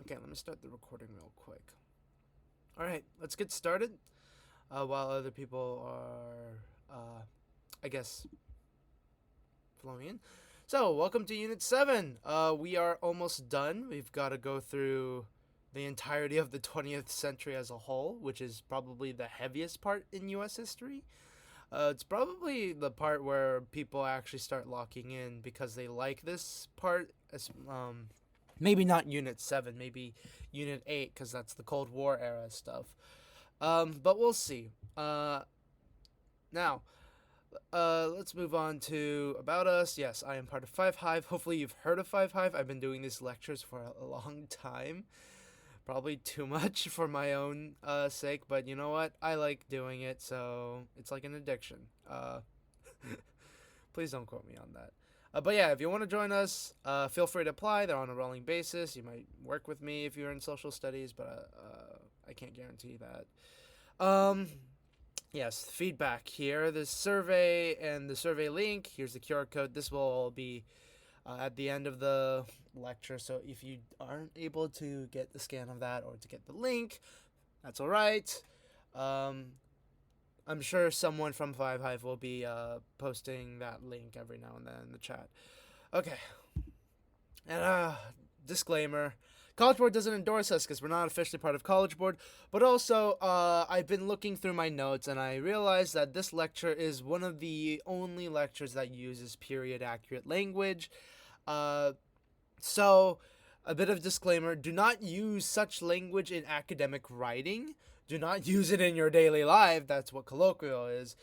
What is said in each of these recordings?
Okay, let me start the recording real quick. All right, let's get started. While other people are, I guess, flowing in. So, welcome to Unit 7. We are almost done. We've got to go through the entirety of the 20th century as a whole, which is probably the heaviest part in U.S. history. It's probably the part where people actually start locking in because they like this part. Maybe not Unit 7, maybe Unit 8, because that's the Cold War era stuff. But we'll see. Now, let's move on to About Us. Yes, I am part of Five Hive. Hopefully, you've heard of Five Hive. I've been doing these lectures for a long time. Probably too much for my own sake, but you know what? I like doing it, so it's like an addiction. Please don't quote me on that. But yeah, if you want to join us, feel free to apply. They're on a rolling basis. You might work with me if you're in social studies, but I can't guarantee that. Yes, feedback here. The survey and the survey link. Here's the QR code. This will all be at the end of the lecture. So if you aren't able to get the scan of that or to get the link, that's all right. I'm sure someone from Five Hive will be posting that link every now and then in the chat. Okay. And disclaimer. College Board doesn't endorse us because we're not officially part of College Board, but also I've been looking through my notes and I realized that this lecture is one of the only lectures that uses period accurate language. So, a bit of disclaimer, do not use such language in academic writing. Do not use it in your daily life. That's what colloquial is.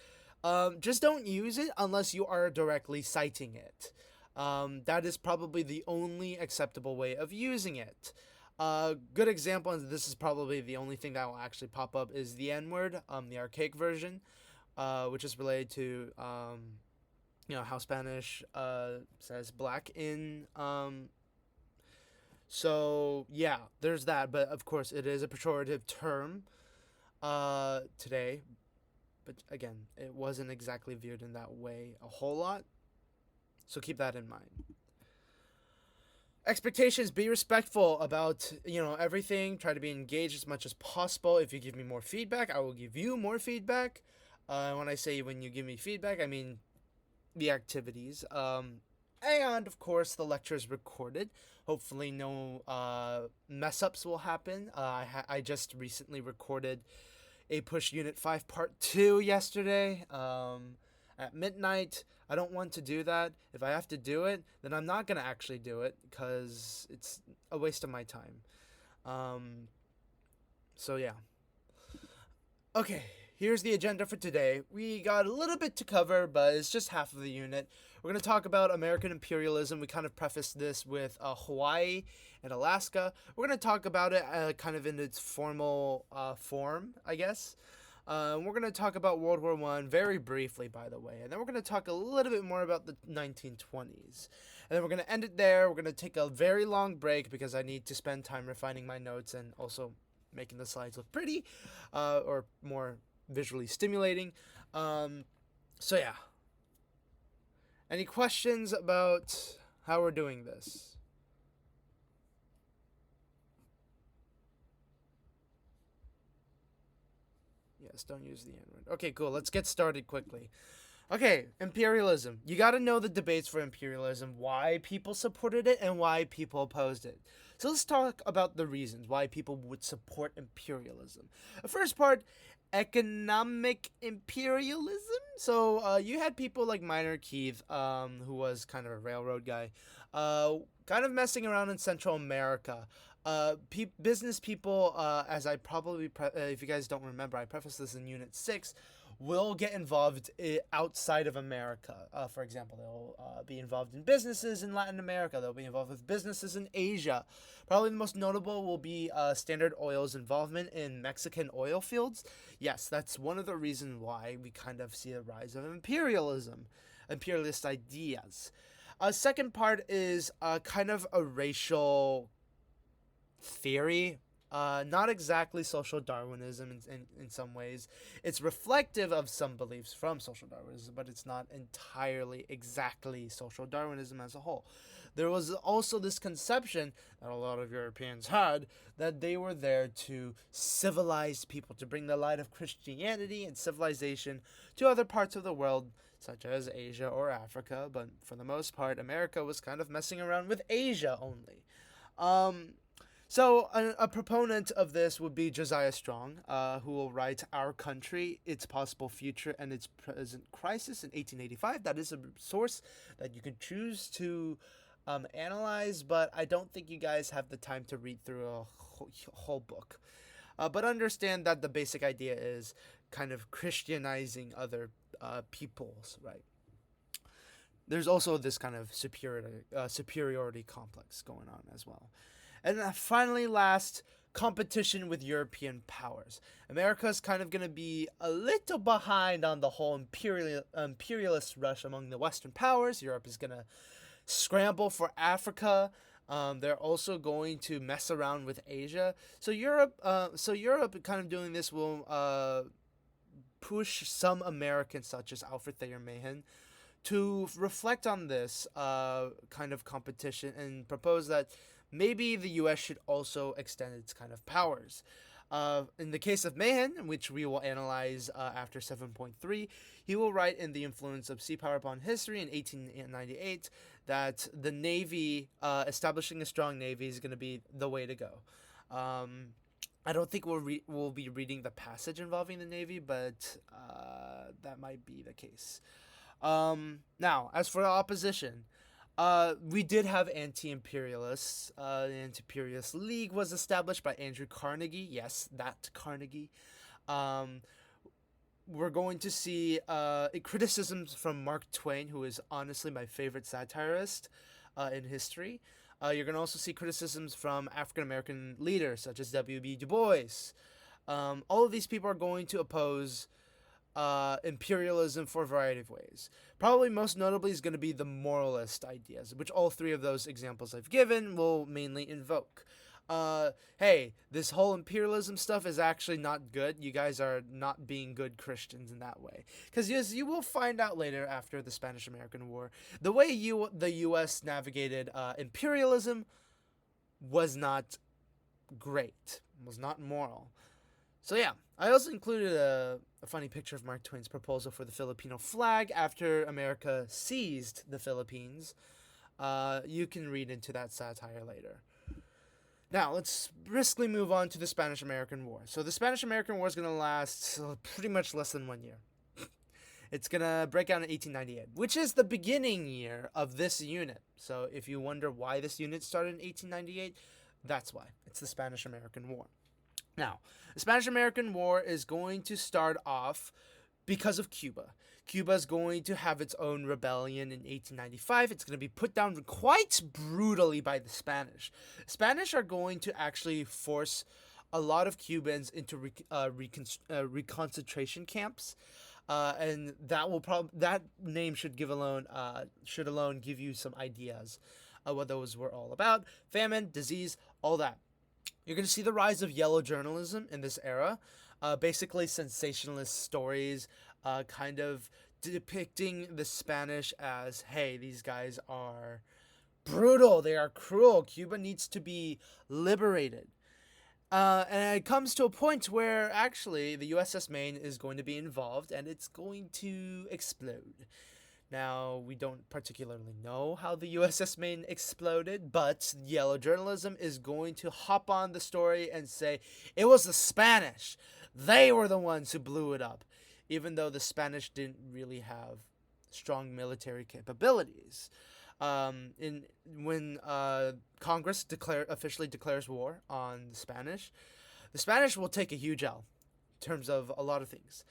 Just don't use it unless you are directly citing it. That is probably the only acceptable way of using it. Good example, and this is probably the only thing that will actually pop up, is the N word, the archaic version, which is related to, how Spanish says black in. So, yeah, there's that, but of course, it is a pejorative term today. But again, it wasn't exactly viewed in that way a whole lot. So keep that in mind. Expectations, be respectful about everything. Try to be engaged as much as possible. If you give me more feedback, I will give you more feedback. When I say when you give me feedback, I mean the activities. And of course the lecture is recorded. Hopefully no mess ups will happen. I just recently recorded a Push Unit 5 Part 2 yesterday at midnight. I don't want to do that. If I have to do it, then I'm not going to actually do it because it's a waste of my time. So yeah. Okay, here's the agenda for today. We got a little bit to cover, but it's just half of the unit. We're going to talk about American imperialism. We kind of prefaced this with Hawaii and Alaska. We're going to talk about it kind of in its formal form, I guess. We're going to talk about World War I very briefly, by the way. And then we're going to talk a little bit more about the 1920s. And then we're going to end it there. We're going to take a very long break because I need to spend time refining my notes and also making the slides look pretty or more visually stimulating. So yeah. Any questions about how we're doing this? Yes, don't use the N-word. Okay, cool. Let's get started quickly. Okay, imperialism. You got to know the debates for imperialism, why people supported it and why people opposed it. So let's talk about the reasons why people would support imperialism. The first part, economic imperialism. So you had people like Minor Keith, who was kind of a railroad guy, kind of messing around in Central America. Business people, as I probably, if you guys don't remember, I prefaced this in Unit 6, will get involved outside of America. For example, they'll be involved in businesses in Latin America. They'll be involved with businesses in Asia. Probably the most notable will be Standard Oil's involvement in Mexican oil fields. Yes, that's one of the reasons why we kind of see a rise of imperialism, imperialist ideas. Second part is kind of a racial theory. Not exactly social Darwinism in some ways. It's reflective of some beliefs from social Darwinism, but it's not entirely exactly social Darwinism as a whole. There was also this conception that a lot of Europeans had that they were there to civilize people, to bring the light of Christianity and civilization to other parts of the world, such as Asia or Africa, but for the most part, America was kind of messing around with Asia only. Um, so a proponent of this would be Josiah Strong, who will write Our Country, Its Possible Future, and Its Present Crisis in 1885. That is a source that you can choose to analyze, but I don't think you guys have the time to read through a whole book. But understand that the basic idea is kind of Christianizing other peoples, right? There's also this kind of superiority complex going on as well. And finally, last, competition with European powers. America's kind of going to be a little behind on the whole imperialist rush among the Western powers. Europe is going to scramble for Africa. They're also going to mess around with Asia. So Europe kind of doing this will push some Americans, such as Alfred Thayer Mahan, to reflect on this kind of competition and propose that maybe the U.S. should also extend its kind of powers. In the case of Mahan, which we will analyze after 7.3, he will write in The Influence of Sea Power Upon History in 1898 that the Navy, establishing a strong Navy, is going to be the way to go. I don't think we'll be reading the passage involving the Navy, but that might be the case. Now, as for the opposition, we did have anti-imperialists. The Anti-Imperialist League was established by Andrew Carnegie. Yes, that Carnegie. We're going to see criticisms from Mark Twain, who is honestly my favorite satirist in history. You're going to also see criticisms from African-American leaders, such as W.B. Du Bois. All of these people are going to oppose imperialism for a variety of ways. Probably most notably is going to be the moralist ideas, which all three of those examples I've given will mainly invoke. Hey, this whole imperialism stuff is actually not good. You guys are not being good Christians in that way. Because yes, you will find out later after the Spanish-American War, the way the U.S. navigated imperialism was not great, was not moral. So yeah, I also included a funny picture of Mark Twain's proposal for the Filipino flag after America seized the Philippines. You can read into that satire later. Now, let's briskly move on to the Spanish-American War. So the Spanish-American War is going to last pretty much less than 1 year. It's going to break out in 1898, which is the beginning year of this unit. So if you wonder why this unit started in 1898, that's why. It's the Spanish-American War. Now, the Spanish-American War is going to start off because of Cuba. Cuba is going to have its own rebellion in 1895. It's going to be put down quite brutally by the Spanish. Spanish are going to actually force a lot of Cubans into reconcentration camps. And that name should alone give you some ideas of what those were all about. Famine, disease, all that. You're going to see the rise of yellow journalism in this era. Basically sensationalist stories, kind of depicting the Spanish as, hey, these guys are brutal, they are cruel, Cuba needs to be liberated. And it comes to a point where actually the USS Maine is going to be involved and it's going to explode. Now, we don't particularly know how the USS Maine exploded, but yellow journalism is going to hop on the story and say, it was the Spanish. They were the ones who blew it up, even though the Spanish didn't really have strong military capabilities. When Congress officially declares war on the Spanish will take a huge L in terms of a lot of things.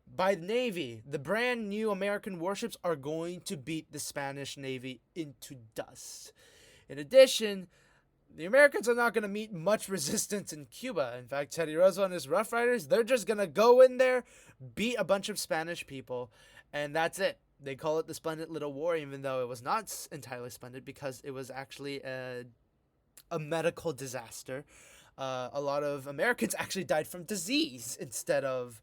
By the Navy, the brand new American warships are going to beat the Spanish Navy into dust. In addition, the Americans are not going to meet much resistance in Cuba. In fact, Teddy Roosevelt and his Rough Riders, they're just going to go in there, beat a bunch of Spanish people, and that's it. They call it the Splendid Little War, even though it was not entirely splendid because it was actually a medical disaster. a lot of Americans actually died from disease instead of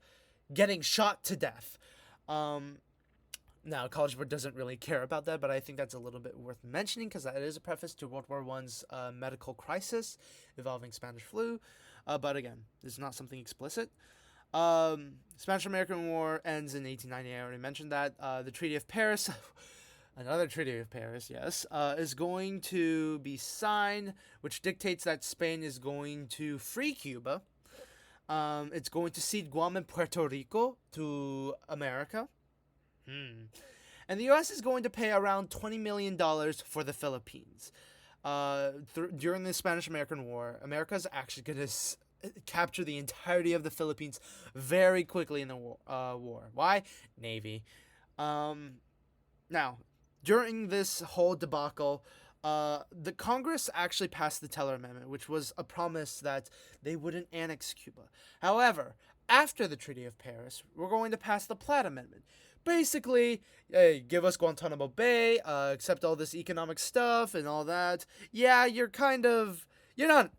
getting shot to death. Now, College Board doesn't really care about that, but I think that's a little bit worth mentioning because that is a preface to World War I's medical crisis involving Spanish flu. But again, this is not something explicit. Spanish-American War ends in 1890. I already mentioned that. The Treaty of Paris, another Treaty of Paris, yes, is going to be signed, which dictates that Spain is going to free Cuba. It's going to cede Guam and Puerto Rico to America. And the U.S. is going to pay around $20 million for the Philippines. During the Spanish-American War, America is actually going to capture the entirety of the Philippines very quickly in the war. Why? Navy. Now, during this whole debacle, the Congress actually passed the Teller Amendment, which was a promise that they wouldn't annex Cuba. However, after the Treaty of Paris, we're going to pass the Platt Amendment. Basically, hey, give us Guantanamo Bay, accept all this economic stuff and all that. Yeah, you're not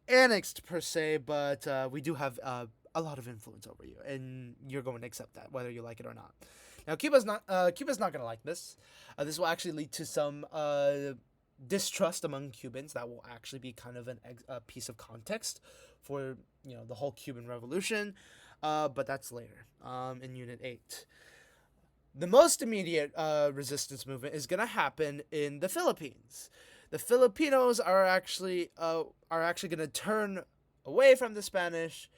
annexed per se, but we do have a lot of influence over you, and you're going to accept that, whether you like it or not. Now, Cuba's not going to like this. This will actually lead to some distrust among Cubans. That will actually be kind of a piece of context for the whole Cuban Revolution, but that's later in Unit 8. The most immediate resistance movement is going to happen in the Philippines. The Filipinos are actually going to turn away from the Spanish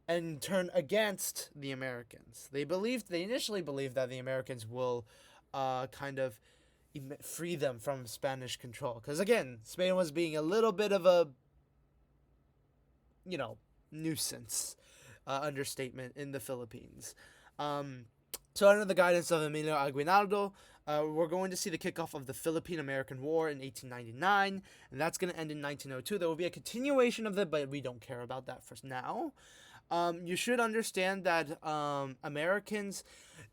and turn against the Americans. They initially believed that the Americans will kind of free them from Spanish control. Because again, Spain was being a little bit of a nuisance, understatement in the Philippines. So under the guidance of Emilio Aguinaldo, we're going to see the kickoff of the Philippine-American War in 1899, and that's going to end in 1902. There will be a continuation of it, but we don't care about that for now. You should understand that Americans,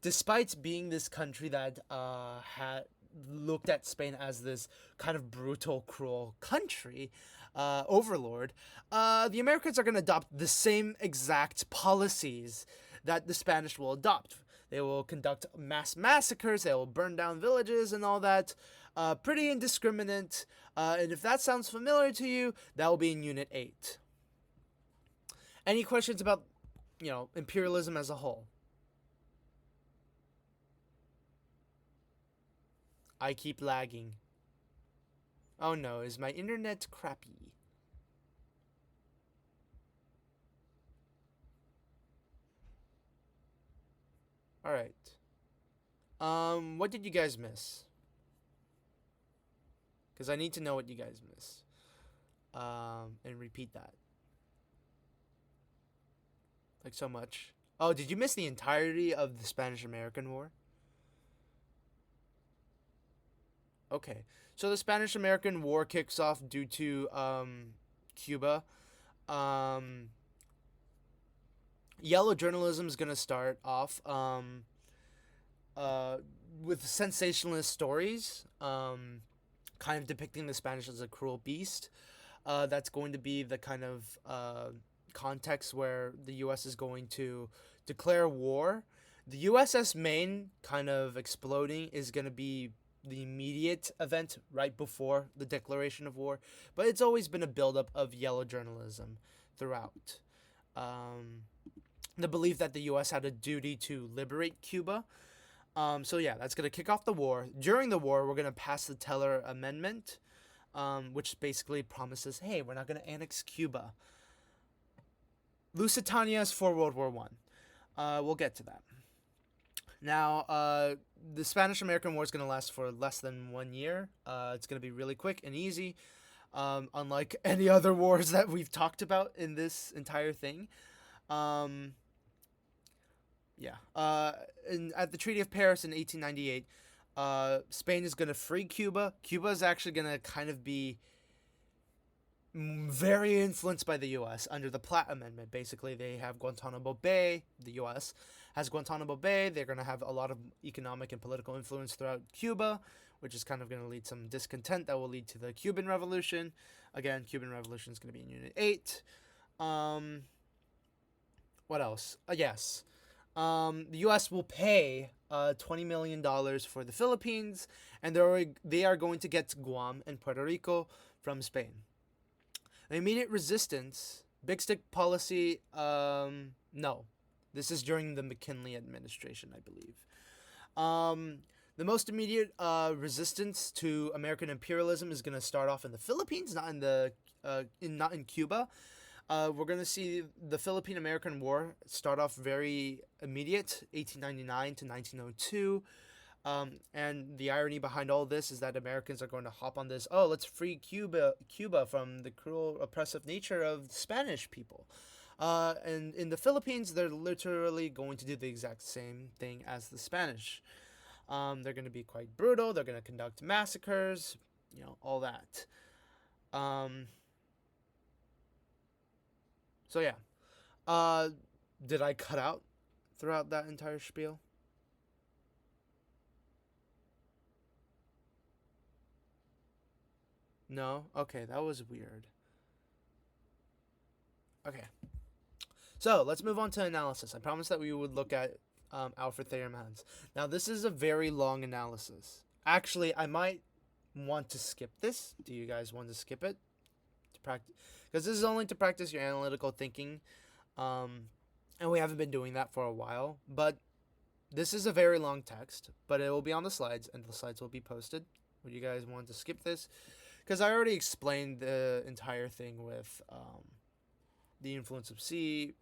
despite being this country that had looked at Spain as this kind of brutal, cruel country, overlord, the Americans are going to adopt the same exact policies that the Spanish will adopt. They will conduct mass massacres, they will burn down villages and all that. Pretty indiscriminate. And if that sounds familiar to you, that will be in Unit 8. Any questions about, imperialism as a whole? I keep lagging. Oh no, is my internet crappy? Alright. What did you guys miss? Because I need to know what you guys miss. And repeat that. Like so much. Oh, did you miss the entirety of the Spanish-American War? Okay. So the Spanish-American War kicks off due to Cuba. Yellow journalism is going to start off with sensationalist stories, kind of depicting the Spanish as a cruel beast. That's going to be the kind of context where the U.S. is going to declare war. The USS Maine kind of exploding is going to be the immediate event right before the declaration of war, but it's always been a buildup of yellow journalism throughout. The belief that the U.S. had a duty to liberate Cuba. So yeah, that's going to kick off the war. During the war, we're going to pass the Teller Amendment, which basically promises, hey, we're not going to annex Cuba. Lusitania is for World War I. We'll get to that. Now, the Spanish-American War is going to last for less than 1 year. It's going to be really at any other wars that we've talked about in this entire thing. At the Treaty of Paris in 1898, Spain is going to free Cuba. Cuba is actually going to kind of be very influenced by the U.S. under the Platt Amendment. Basically, they have Guantanamo Bay. The U.S. has Guantanamo Bay. They're going to have a lot of economic and political influence throughout Cuba, which is kind of going to lead some discontent that will lead to the Cuban Revolution. Again, Cuban Revolution is going to be in Unit 8. What else? Yes. The U.S. will pay $20 million for the Philippines, and they are going to get Guam and Puerto Rico from Spain. The immediate resistance, big stick policy, no. This is during the McKinley administration, I believe. The most immediate resistance to American imperialism is going to start off in the Philippines, not in Cuba. We're going to see the Philippine-American War start off very immediate, 1899 to 1902. And the irony behind all this is that Americans are going to hop on this, oh, let's free Cuba from the cruel, oppressive nature of Spanish people. And in the Philippines, they're literally going to do the exact same thing as the Spanish. They're going to be quite brutal. They're going to conduct massacres, all that. So yeah, did I cut out throughout that entire spiel? No? Okay, that was weird. Okay. So, let's move on to analysis. I promised that we would look at Alfred Thayer Mans. Now, this is a very long analysis. Actually, I might want to skip this. Do you guys want to skip it? To practice, because this is only to practice your analytical thinking. And we haven't been doing that for a while. But this is a very long text, but it will be on the slides, and the slides will be posted. Would you guys want to skip this? Because I already explained the entire thing with the influence of the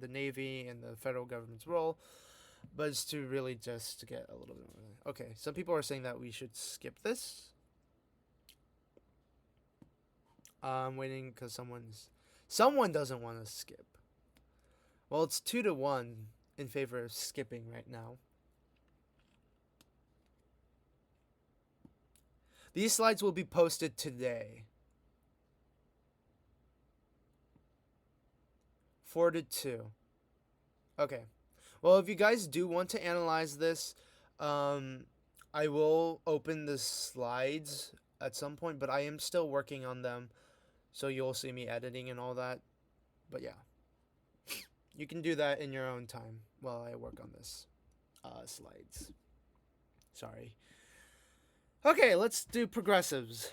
Navy, and the federal government's role. But it's to really just to get a little bit more. Okay, some people are saying that we should skip this. I'm waiting because someone doesn't want to skip. Well, it's 2-1 in favor of skipping right now. These slides will be posted today. 4-2. Okay. Well, if you guys do want to analyze this, I will open the slides at some point, but I am still working on them, so you'll see me editing and all that. But yeah, you can do that in your own time while I work on this slides. Sorry. Okay, let's do progressives.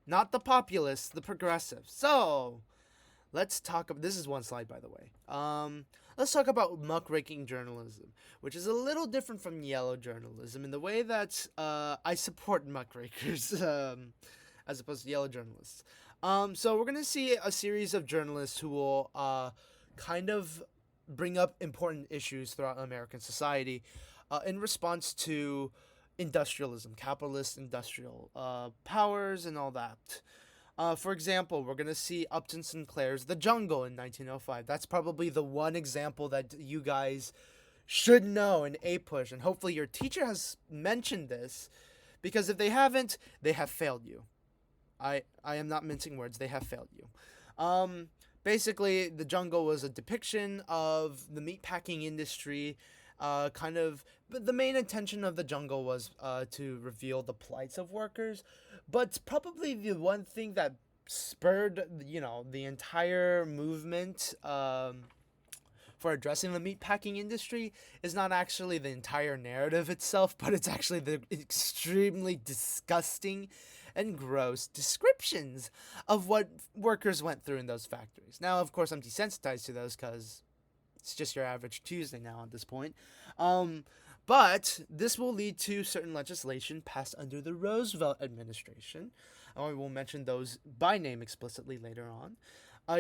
Not the populists, the progressives. So, let's talk about, this is one slide, by the way. Let's talk about muckraking journalism, which is a little different from yellow journalism in the way that I support muckrakers as opposed to yellow journalists. So we're going to see a series of journalists who will kind of bring up important issues throughout American society in response to industrialism, capitalist industrial powers and all that. For example, we're going to see Upton Sinclair's The Jungle in 1905. That's probably the one example that you guys should know in A-Push, and hopefully your teacher has mentioned this, because if they haven't, they have failed you. I am not mincing words, they have failed you. Basically, The Jungle was a depiction of the meatpacking industry, but the main intention of The Jungle was to reveal the plights of workers, but probably the one thing that spurred, the entire movement for addressing the meatpacking industry is not actually the entire narrative itself, but it's actually the extremely disgusting and gross descriptions of what workers went through in those factories. Now, of course, I'm desensitized to those because it's just your average Tuesday now at this point. But this will lead to certain legislation passed under the Roosevelt administration. I will mention those by name explicitly later on.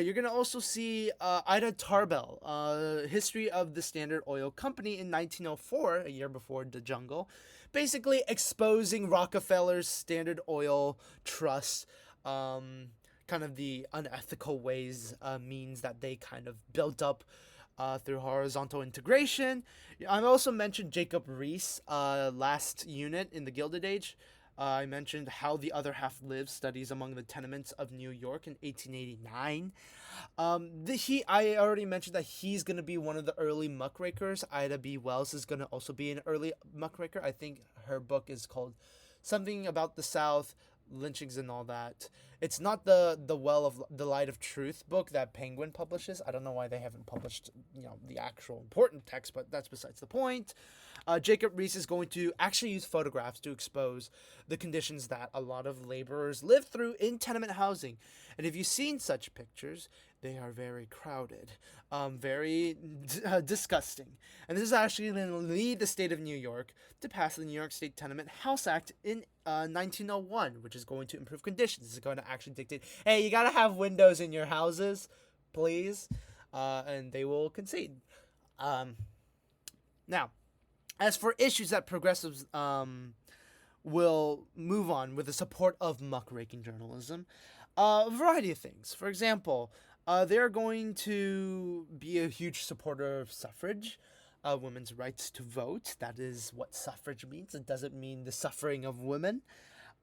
You're going to also see Ida Tarbell, History of the Standard Oil Company in 1904, a year before The Jungle, basically exposing Rockefeller's Standard Oil Trust, kind of the unethical means that they kind of built up through horizontal integration. I also mentioned Jacob Riis, last unit in the Gilded Age. I mentioned How the Other Half Lives, Studies Among the Tenements of New York in 1889. I already mentioned that he's going to be one of the early muckrakers. Ida B. Wells is going to also be an early muckraker. I think her book is called something about the South, lynchings and all that. It's not the Well of the Light of Truth book that Penguin publishes. I don't know why they haven't published the actual important text, but that's besides the point. Jacob Riis is going to actually use photographs to expose the conditions that a lot of laborers live through in tenement housing. And if you've seen such pictures, they are very crowded, very disgusting. And this is actually going to lead the state of New York to pass the New York State Tenement House Act in 1901, which is going to improve conditions. This is going to actually dictate, hey, you got to have windows in your houses, please. And they will concede. Now, as for issues that progressives will move on with the support of muckraking journalism, a variety of things. For example, they're going to be a huge supporter of suffrage, women's rights to vote. That is what suffrage means. It doesn't mean the suffering of women.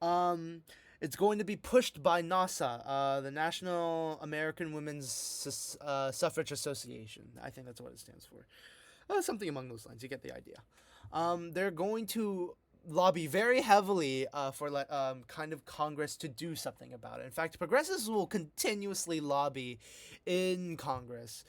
It's going to be pushed by NASA, the National American Women's Suffrage Association. I think that's what it stands for. Something among those lines. You get the idea. They're going to lobby very heavily for kind of Congress to do something about it. In fact, progressives will continuously lobby in Congress.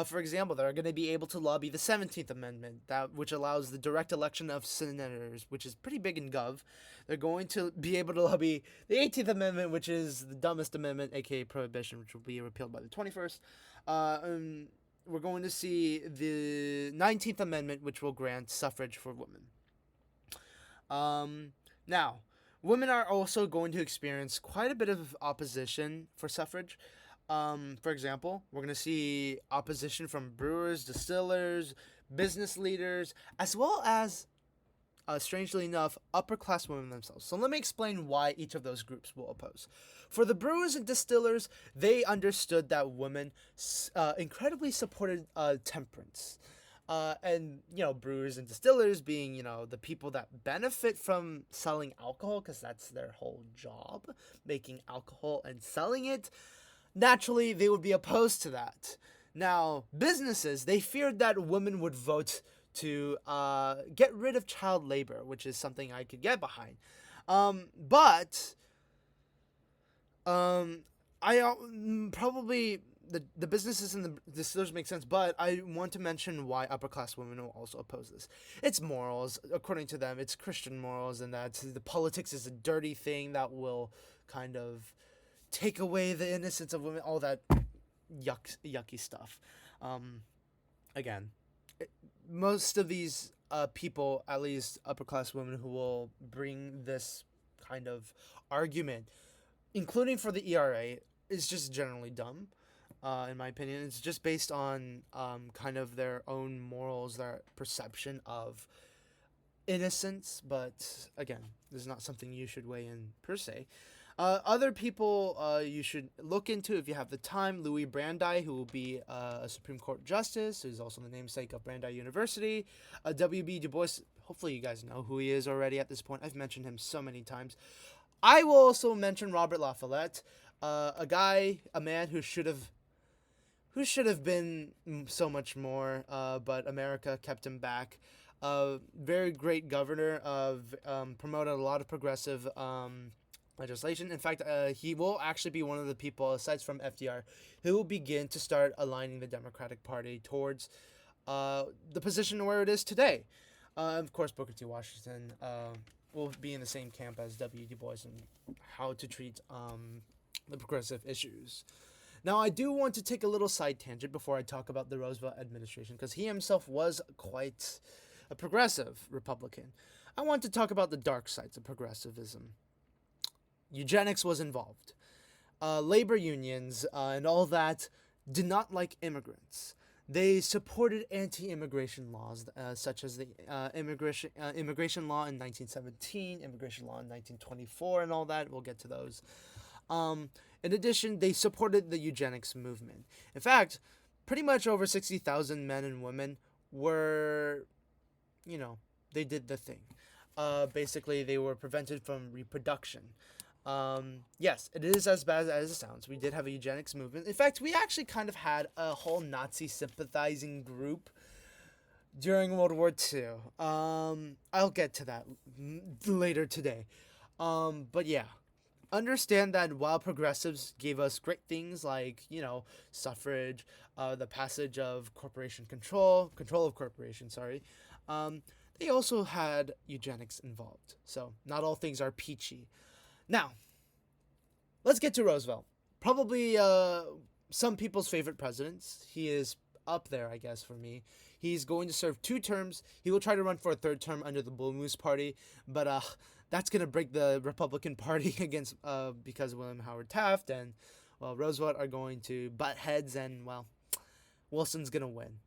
For example, they're going to be able to lobby the 17th Amendment, which allows the direct election of senators, which is pretty big in gov. They're going to be able to lobby the 18th Amendment, which is the dumbest amendment, aka prohibition, which will be repealed by the 21st. We're going to see the 19th Amendment, which will grant suffrage for women. Now, women are also going to experience quite a bit of opposition for suffrage. For example, we're going to see opposition from brewers, distillers, business leaders, as well as, strangely enough, upper-class women themselves. So let me explain why each of those groups will oppose. For the brewers and distillers, they understood that women incredibly supported temperance. And, brewers and distillers being, the people that benefit from selling alcohol, because that's their whole job, making alcohol and selling it, naturally, they would be opposed to that. Now, businesses, they feared that women would vote to get rid of child labor, which is something I could get behind. But I probably the businesses and the distillers make sense, but I want to mention why upper class women will also oppose this. It's morals, according to them. It's Christian morals, and that the politics is a dirty thing that will kind of take away the innocence of women. All that yucky stuff. Again, most of these people, at least upper class women, who will bring this kind of argument, including for the ERA, is just generally dumb. In my opinion, it's just based on kind of their own morals, their perception of innocence. But again, this is not something you should weigh in per se. Other people you should look into if you have the time. Louis Brandeis, who will be a Supreme Court Justice, who's also the namesake of Brandeis University. W.B. Du Bois, hopefully you guys know who he is already at this point. I've mentioned him so many times. I will also mention Robert La Follette, a man who should have been so much more, but America kept him back. Very great governor, promoted a lot of progressive legislation. In fact, he will actually be one of the people, aside from FDR, who will begin to start aligning the Democratic Party towards the position where it is today. Of course, Booker T. Washington will be in the same camp as W. Du Bois and how to treat the progressive issues. Now, I do want to take a little side tangent before I talk about the Roosevelt administration, because he himself was quite a progressive Republican. I want to talk about the dark sides of progressivism. Eugenics was involved. Labor unions and all that did not like immigrants. They supported anti-immigration laws, such as the immigration law in 1917, immigration law in 1924, and all that. We'll get to those. In addition, they supported the eugenics movement. In fact, pretty much over 60,000 men and women were, they did the thing. basically they were prevented from reproduction. Yes, it is as bad as it sounds. We did have a eugenics movement. In fact, we actually kind of had a whole Nazi sympathizing group during World War II. I'll get to that later today. But yeah, understand that while progressives gave us great things like, suffrage, the passage of control of corporation, sorry, um, they also had eugenics involved. So not all things are peachy. Now, let's get to Roosevelt. Probably some people's favorite presidents. He is up there, I guess, for me. He's going to serve 2 terms. He will try to run for a 3rd term under the Blue Moose Party, but that's going to break the Republican Party against because William Howard Taft and, well, Roosevelt are going to butt heads, and, well, Wilson's going to win.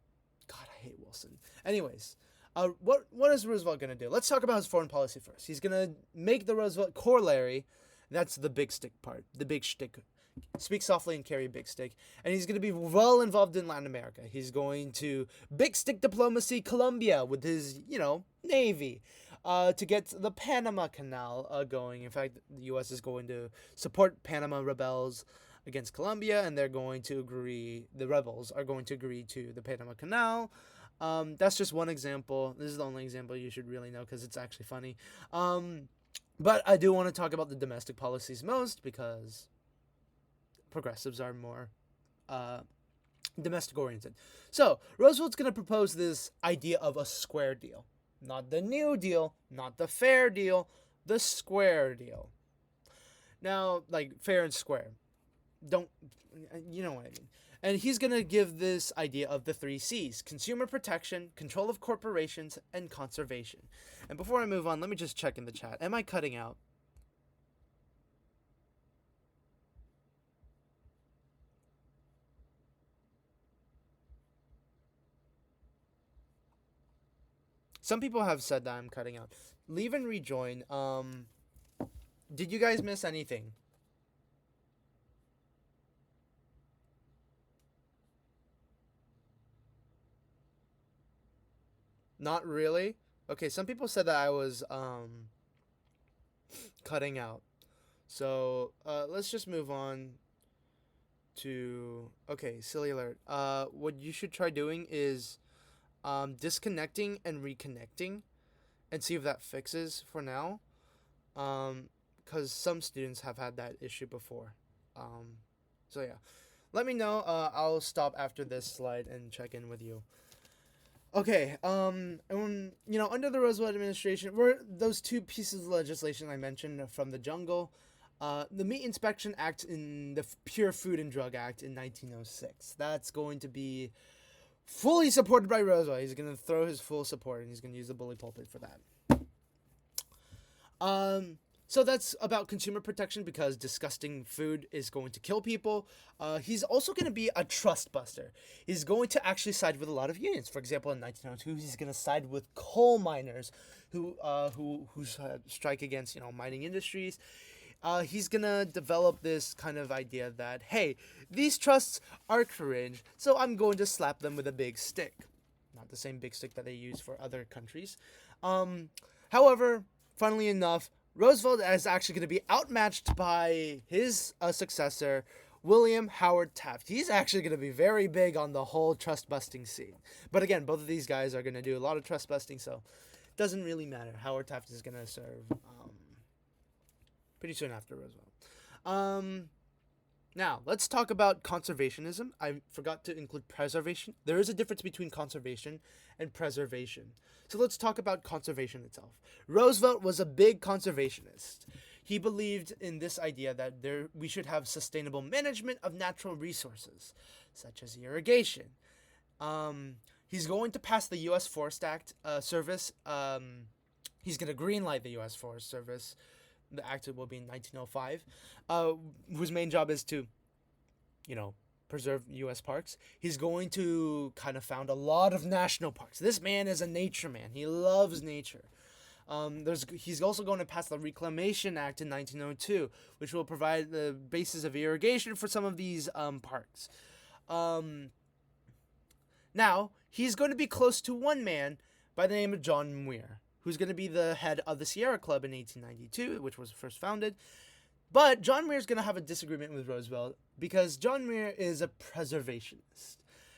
God, I hate Wilson. Anyways, what is Roosevelt going to do? Let's talk about his foreign policy first. He's going to make the Roosevelt corollary. That's the big stick part, the big shtick. Speak softly and carry a big stick. And he's going to be well involved in Latin America. He's going to big stick diplomacy Colombia with his, Navy to get the Panama Canal going. In fact, the U.S. is going to support Panama rebels against Colombia, and the rebels are going to agree to the Panama Canal. That's just one example. This is the only example you should really know because it's actually funny. But I do want to talk about the domestic policies most because progressives are more domestic oriented. So Roosevelt's going to propose this idea of a square deal. Not the New Deal, not the fair deal, the square deal. Now, like fair and square. You know what I mean. And he's going to give this idea of the 3 C's: consumer protection, control of corporations, and conservation. And before I move on, let me just check in the chat. Am I cutting out? Some people have said that I'm cutting out. Leave and rejoin. Did you guys miss anything? Not really? Okay, some people said that I was cutting out. So, let's just move on to okay, silly alert. What you should try doing is disconnecting and reconnecting and see if that fixes for now. Because some students have had that issue before. So yeah, let me know. I'll stop after this slide and check in with you. Okay, under the Roosevelt administration, were those 2 pieces of legislation I mentioned from the jungle, the Meat Inspection Act and the Pure Food and Drug Act in 1906. That's going to be fully supported by Roosevelt. He's going to throw his full support, and he's going to use the bully pulpit for that. So that's about consumer protection because disgusting food is going to kill people. He's also going to be a trust buster. He's going to actually side with a lot of unions. For example, in 1902, he's going to side with coal miners who strike against mining industries. He's going to develop this kind of idea that, hey, these trusts are cringe, so I'm going to slap them with a big stick. Not the same big stick that they use for other countries. However, funnily enough, Roosevelt is actually going to be outmatched by his successor, William Howard Taft. He's actually going to be very big on the whole trust busting scene. But again, both of these guys are going to do a lot of trust busting, so it doesn't really matter. Howard Taft is going to serve pretty soon after Roosevelt. Now, let's talk about conservationism. I forgot to include preservation. There is a difference between conservation and preservation. So let's talk about conservation itself. Roosevelt was a big conservationist. He believed in this idea that we should have sustainable management of natural resources, such as irrigation. He's going to pass the U.S. Forest Act Service. He's going to greenlight the U.S. Forest Service. The act will be in 1905, whose main job is to, preserve U.S. parks. He's going to kind of found a lot of national parks. This man is a nature man. He loves nature. He's also going to pass the Reclamation Act in 1902, which will provide the basis of irrigation for some of these parks. Now, he's going to be close to one man by the name of John Muir, who's going to be the head of the Sierra Club in 1892, which was first founded. But John Muir is going to have a disagreement with Roosevelt because John Muir is a preservationist.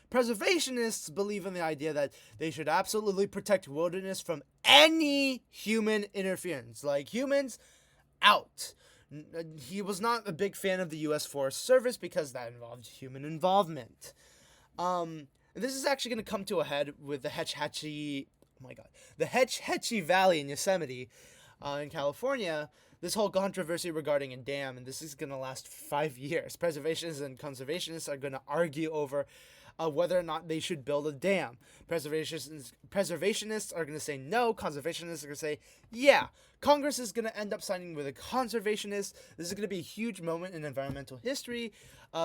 Preservationists believe in the idea that they should absolutely protect wilderness from any human interference. Like, humans, out. He was not a big fan of the U.S. Forest Service because that involved human involvement. This is actually going to come to a head with the Hetch Hetchy Valley in Yosemite, in California. This whole controversy regarding a dam, and this is going to last 5 years. Preservationists and conservationists are going to argue over whether or not they should build a dam. Preservationists are going to say no. Conservationists are going to say yeah. Congress is going to end up signing with a conservationist. This is going to be a huge moment in environmental history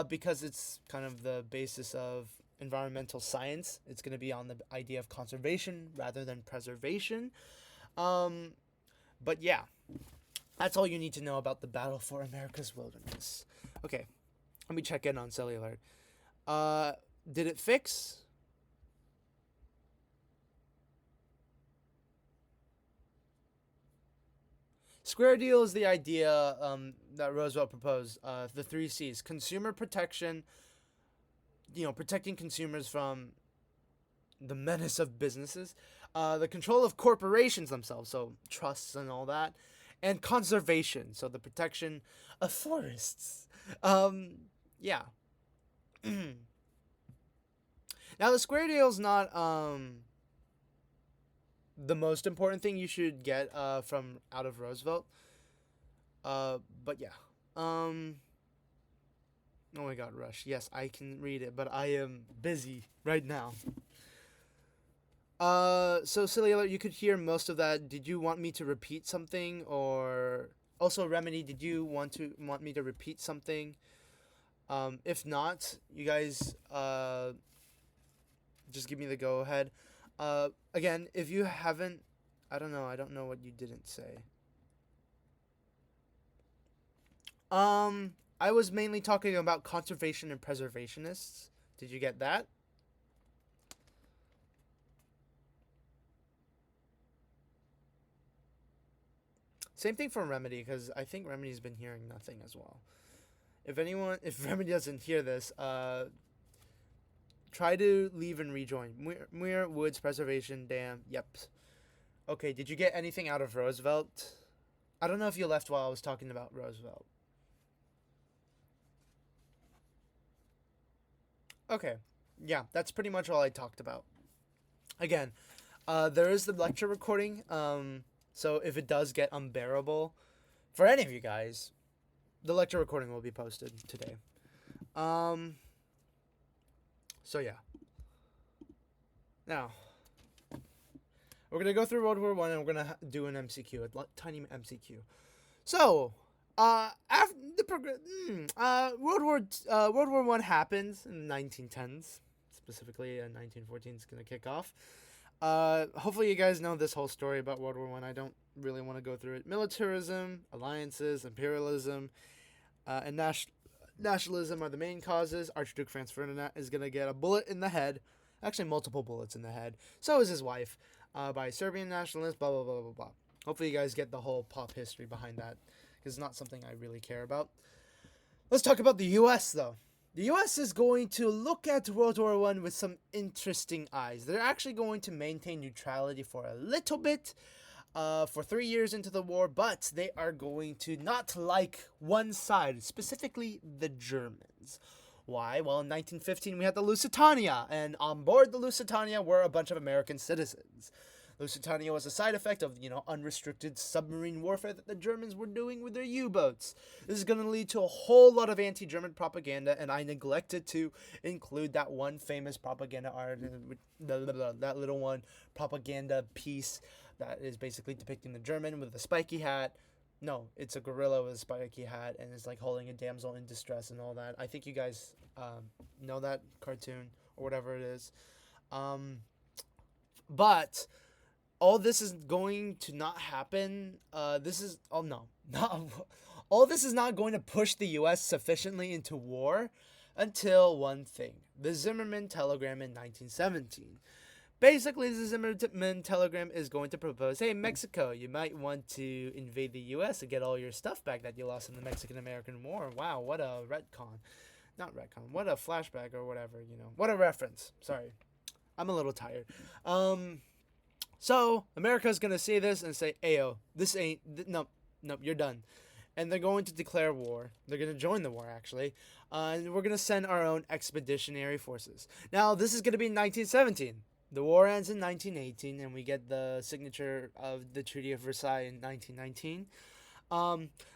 because it's kind of the basis of environmental science. It's going to be on the idea of conservation rather than preservation. But yeah, that's all you need to know about the battle for America's wilderness. Okay, let me check in on cellular. Did it fix? Square deal is the idea that Roosevelt proposed. The 3 C's: consumer protection, protecting consumers from the menace of businesses, the control of corporations themselves, so trusts and all that, and conservation, so the protection of forests. Yeah. Now, the square deal is not the most important thing you should get from out of Roosevelt. But yeah. Oh my God, Rush. Yes, I can read it, but I am busy right now. So Silly Alert, you could hear most of that. Did you want me to repeat something, or also Remedy? Did you want me to repeat something? If not, you guys just give me the go ahead. Again, if you haven't, I don't know what you didn't say. I was mainly talking about conservation and preservationists. Did you get that? Same thing for Remedy, because I think Remedy's been hearing nothing as well. If Remedy doesn't hear this, try to leave and rejoin. Muir, Woods, Preservation, Dam, yep. Okay, did you get anything out of Roosevelt? I don't know if you left while I was talking about Roosevelt. Okay, yeah, that's pretty much all I talked about. Again, there is the lecture recording, so if it does get unbearable for any of you guys, the lecture recording will be posted today. So yeah. Now, we're going to go through World War I, and we're going to do an MCQ, a tiny MCQ. So, after World War I happens in the 1910s, specifically in 1914 is going to kick off. Hopefully you guys know this whole story about World War I. I don't really want to go through it. Militarism, alliances, imperialism, and nationalism are the main causes. Archduke Franz Ferdinand is going to get a bullet in the head. Actually, multiple bullets in the head. So is his wife. By Serbian nationalists, blah, blah, blah, blah, blah. Hopefully you guys get the whole pop history behind that, because it's not something I really care about. Let's talk about the U.S., though. The U.S. is going to look at World War I with some interesting eyes. They're actually going to maintain neutrality for a little bit, for 3 years into the war, but they are going to not like one side, specifically the Germans. Why? Well, in 1915, we had the Lusitania, and on board the Lusitania were a bunch of American citizens. Lusitania was a side effect of, unrestricted submarine warfare that the Germans were doing with their U-boats. This is going to lead to a whole lot of anti-German propaganda, and I neglected to include that one famous propaganda art, that little one propaganda piece that is basically depicting the German with a spiky hat. No, it's a gorilla with a spiky hat, and it's like holding a damsel in distress and all that. I think you guys know that cartoon, or whatever it is. But all this is going to not happen. All this is not going to push the U.S. sufficiently into war until one thing: the Zimmerman telegram in 1917. Basically, the Zimmerman telegram is going to propose, hey, Mexico, you might want to invade the U.S. and get all your stuff back that you lost in the Mexican-American War. Wow, what a retcon. Not retcon, what a flashback or whatever, What a reference. Sorry. I'm a little tired. So, America's going to see this and say, ayo, this ain't, nope, you're done. And they're going to declare war. They're going to join the war, actually. And we're going to send our own expeditionary forces. Now, this is going to be in 1917. The war ends in 1918, and we get the signature of the Treaty of Versailles in 1919.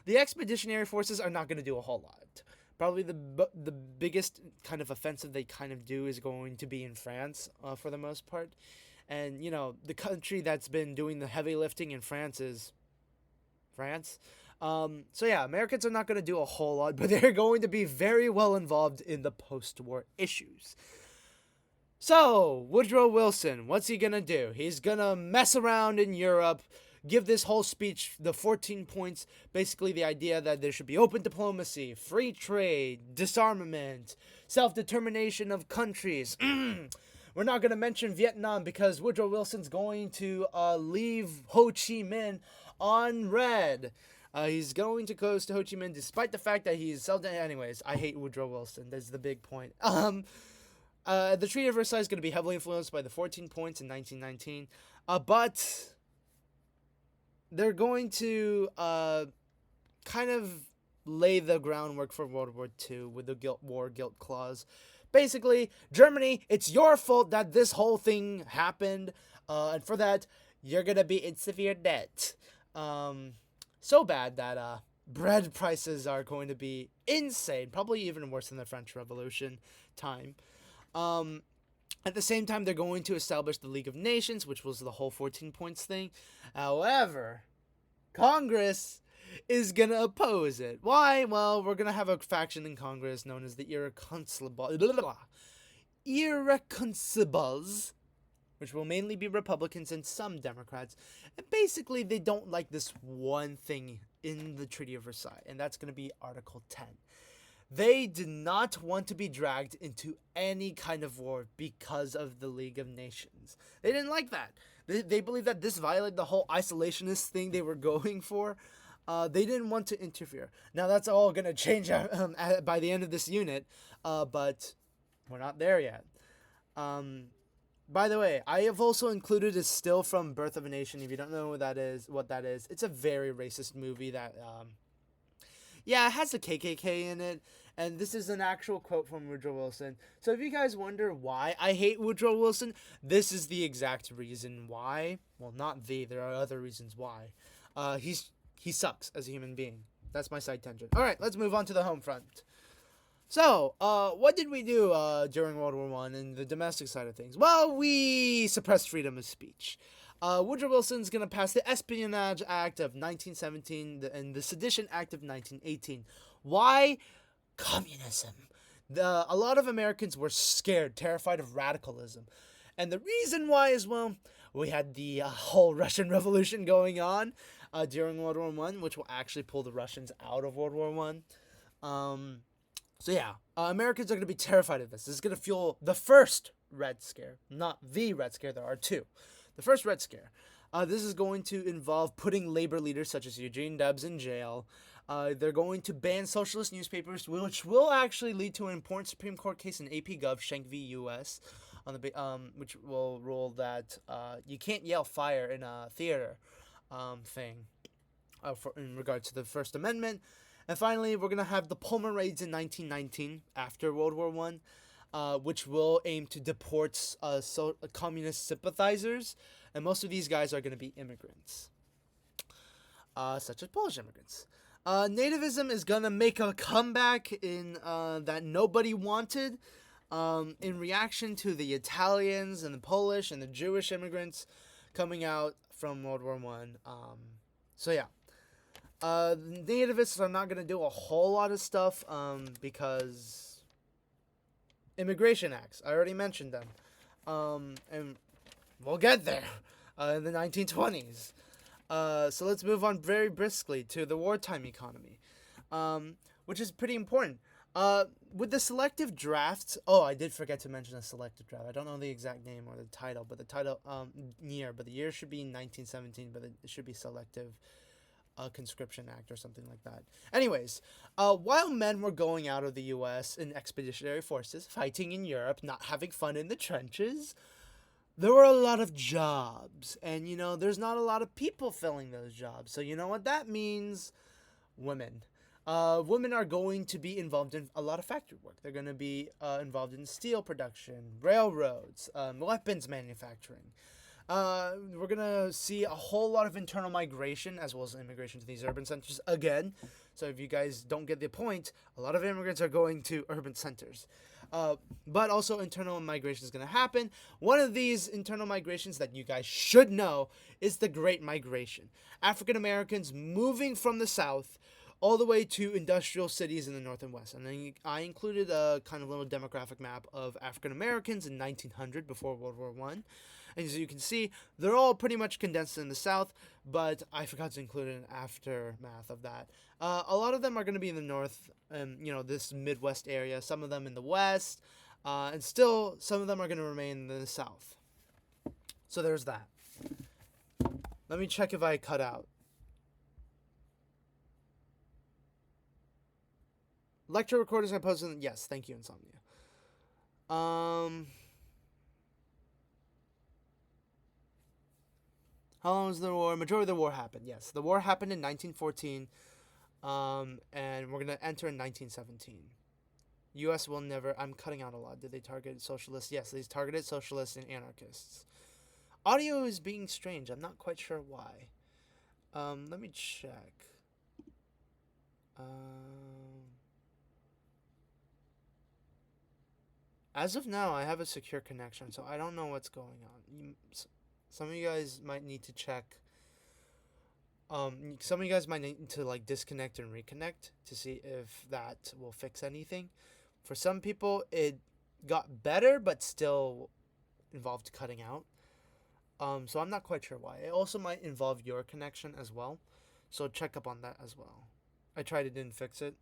The expeditionary forces are not going to do a whole lot. Probably the biggest kind of offensive they kind of do is going to be in France, for the most part. And, the country that's been doing the heavy lifting in France is France. So yeah, Americans are not going to do a whole lot, but they're going to be very well involved in the post-war issues. So, Woodrow Wilson, what's he going to do? He's going to mess around in Europe, give this whole speech, the 14 points, basically the idea that there should be open diplomacy, free trade, disarmament, self-determination of countries. We're not going to mention Vietnam because Woodrow Wilson's going to leave Ho Chi Minh on red. He's going to close to Ho Chi Minh despite the fact that he's anyways, I hate Woodrow Wilson. That's the big point. The Treaty of Versailles is going to be heavily influenced by the 14 points in 1919. But they're going to kind of lay the groundwork for World War II with the guilt clause. Basically, Germany, it's your fault that this whole thing happened. And for that, you're going to be in severe debt. So bad that bread prices are going to be insane. Probably even worse than the French Revolution time. At the same time, they're going to establish the League of Nations, which was the whole 14 points thing. However, Congress is going to oppose it. Why? Well, we're going to have a faction in Congress known as the Irreconcilables, which will mainly be Republicans and some Democrats. And basically, they don't like this one thing in the Treaty of Versailles, and that's going to be Article 10. They did not want to be dragged into any kind of war because of the League of Nations. They didn't like that. They believe that this violated the whole isolationist thing they were going for. They didn't want to interfere. Now, that's all going to change by the end of this unit, but we're not there yet. By the way, I have also included a still from Birth of a Nation. If you don't know what that is, it's a very racist movie that, it has the KKK in it, and this is an actual quote from Woodrow Wilson. So if you guys wonder why I hate Woodrow Wilson, this is the exact reason why. Well, there are other reasons why. He sucks as a human being. That's my side tangent. All right, let's move on to the home front. So, what did we do during World War I in the domestic side of things? Well, we suppressed freedom of speech. Woodrow Wilson's going to pass the Espionage Act of 1917 and the Sedition Act of 1918. Why? Communism. A lot of Americans were scared, terrified of radicalism. And the reason why is, well, we had the whole Russian Revolution going on during World War I, which will actually pull the Russians out of World War I. So yeah, Americans are going to be terrified of this. This is going to fuel the first Red Scare, not the Red Scare. There are two. The first Red Scare. This is going to involve putting labor leaders such as Eugene Debs in jail. They're going to ban socialist newspapers, which will actually lead to an important Supreme Court case in AP Gov, Schenck v. U.S., which will rule that you can't yell fire in a theater thing in regards to the First Amendment. And finally, we're going to have the Pullman raids in 1919 after World War I, which will aim to deport communist sympathizers. And most of these guys are going to be immigrants, such as Polish immigrants. Nativism is going to make a comeback in that nobody wanted in reaction to the Italians and the Polish and the Jewish immigrants coming out from World War I. So yeah. Nativists are not going to do a whole lot of stuff because immigration acts. I already mentioned them. And we'll get there in the 1920s. So let's move on very briskly to the wartime economy, which is pretty important. Uh, with the selective drafts, oh, I did forget to mention a selective draft. I don't know the exact name or the title, but the title, year, but the year should be 1917, but it should be selective conscription act or something like that. Anyways, while men were going out of the U.S. in expeditionary forces, fighting in Europe, not having fun in the trenches, there were a lot of jobs, and there's not a lot of people filling those jobs. So you know what that means? Women. Women are going to be involved in a lot of factory work. They're going to be involved in steel production, railroads, weapons manufacturing. We're going to see a whole lot of internal migration as well as immigration to these urban centers again. So if you guys don't get the point, a lot of immigrants are going to urban centers. But also internal migration is going to happen. One of these internal migrations that you guys should know is the Great Migration. African Americans moving from the South all the way to industrial cities in the North and West. And then I included a kind of little demographic map of African Americans in 1900 before World War One. And as you can see, they're all pretty much condensed in the South, but I forgot to include an aftermath of that. A lot of them are going to be in the North, this Midwest area, some of them in the West, and still some of them are going to remain in the South. So there's that. Let me check if I cut out. Lecture recordings I posted. Yes, thank you, Insomnia. How long was the war? Majority of the war happened. Yes, the war happened in 1914, and we're gonna enter in 1917. U.S. will never. I'm cutting out a lot. Did they target socialists? Yes, they targeted socialists and anarchists. Audio is being strange. I'm not quite sure why. Let me check. As of now, I have a secure connection, so I don't know what's going on. Some of you guys might need to check. Some of you guys might need to disconnect and reconnect to see if that will fix anything. For some people, it got better, but still involved cutting out. So I'm not quite sure why. It also might involve your connection as well. So check up on that as well. I tried it, didn't fix it.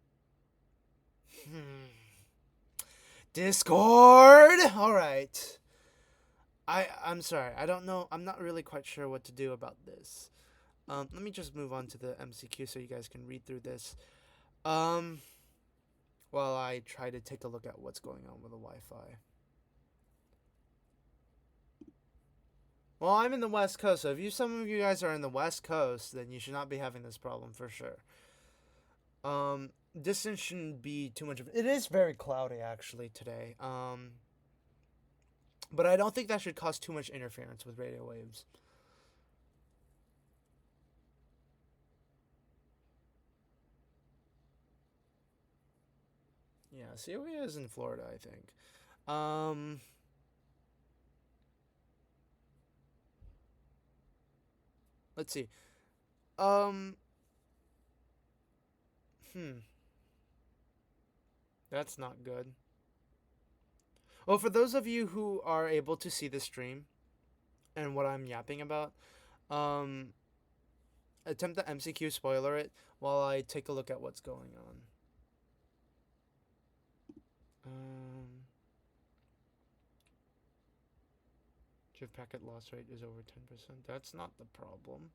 Discord! Alright. I'm sorry. I don't know. I'm not really quite sure what to do about this. Let me just move on to the MCQ so you guys can read through this. While I try to take a look at what's going on with the Wi-Fi. Well, I'm in the West Coast, so if some of you guys are in the West Coast, then you should not be having this problem for sure. Distance shouldn't be too much of it. It is very cloudy actually today. But I don't think that should cause too much interference with radio waves. Yeah, COE is in Florida, I think. Let's see. That's not good. Well, for those of you who are able to see the stream and what I'm yapping about, attempt the MCQ spoiler it while I take a look at what's going on. Drift packet loss rate is over 10%. That's not the problem.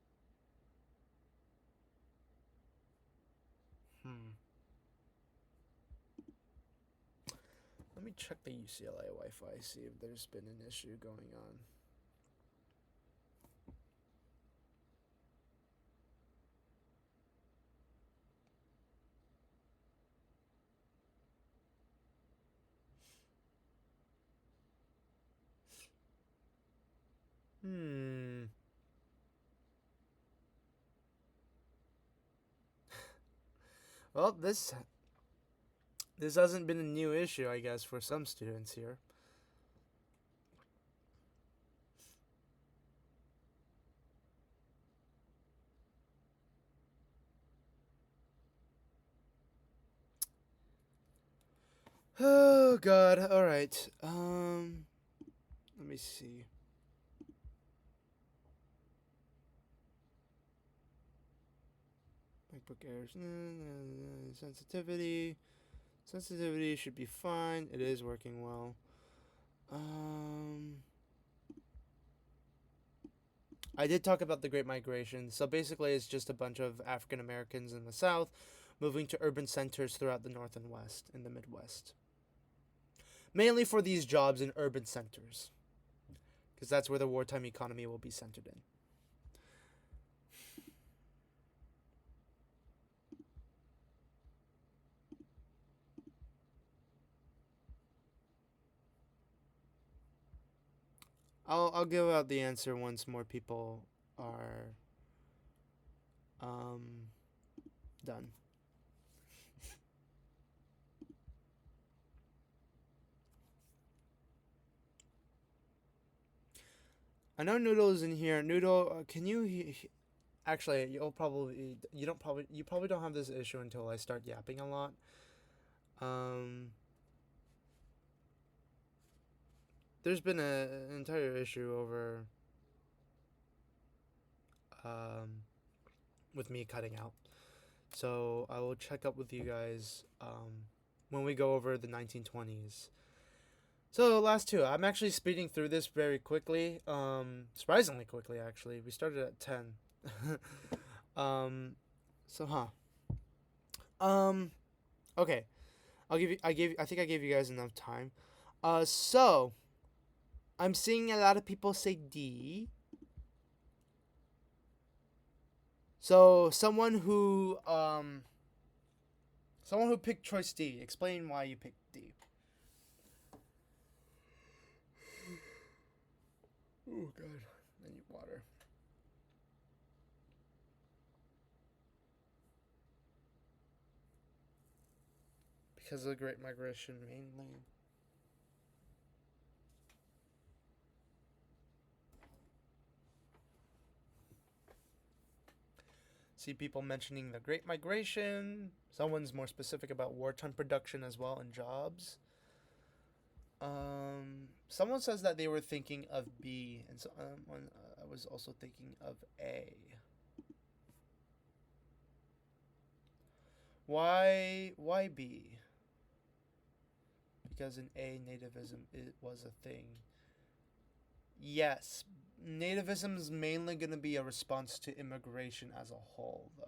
Let me check the UCLA Wi-Fi, see if there's been an issue going on. Well, this hasn't been a new issue, I guess, for some students here. Oh god, alright. Let me see. MacBook Air's sensitivity. Sensitivity should be fine. It is working well. I did talk about the Great Migration. So basically, it's just a bunch of African Americans in the South moving to urban centers throughout the North and West in the Midwest. Mainly for these jobs in urban centers, because that's where the wartime economy will be centered in. I'll give out the answer once more people are done. I know Noodle is in here. Noodle, can you actually? You probably don't have this issue until I start yapping a lot. Um, there's been an entire issue over um with me cutting out. So I will check up with you guys when we go over the 1920s. So the last two, I'm actually speeding through this very quickly. Surprisingly quickly, actually. We started at 10. um, so okay. I think I gave you guys enough time. So I'm seeing a lot of people say D. So someone who picked choice D, explain why you picked D. Oh god, I need water. Because of the Great Migration mainly. See people mentioning the Great Migration. Someone's more specific about wartime production as well and jobs. Someone says that they were thinking of B, and so I was also thinking of A. Why B? Because in A, nativism it was a thing. Yes, nativism is mainly going to be a response to immigration as a whole, though.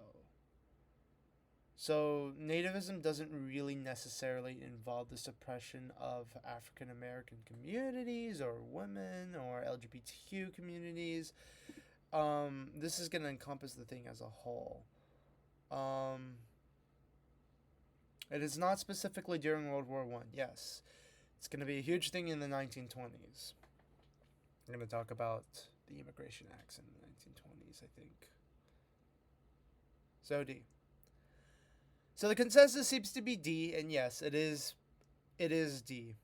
So, nativism doesn't really necessarily involve the suppression of African American communities or women or LGBTQ communities. This is going to encompass the thing as a whole. It is not specifically during World War I. Yes, it's going to be a huge thing in the 1920s. I'm going to talk about the Immigration Acts in the 1920s, I think. So D. So the consensus seems to be D, and yes, it is D.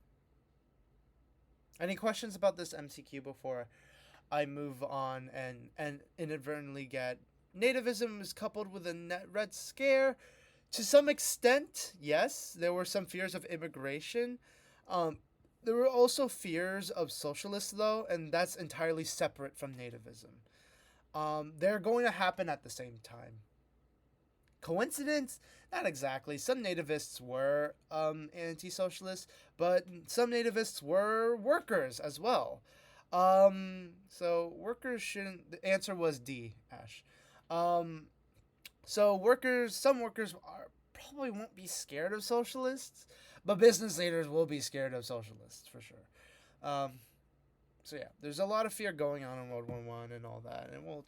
Any questions about this MCQ before I move on and inadvertently get nativism is coupled with a Red Scare? To some extent, yes, there were some fears of immigration. There were also fears of socialists, though, and that's entirely separate from nativism. They're going to happen at the same time. Coincidence? Not exactly. Some nativists were anti-socialists, but some nativists were workers as well. So workers shouldn't. The answer was D, Ash. So some workers probably won't be scared of socialists, but business leaders will be scared of socialists for sure. So yeah, there's a lot of fear going on in World War I and all that, and we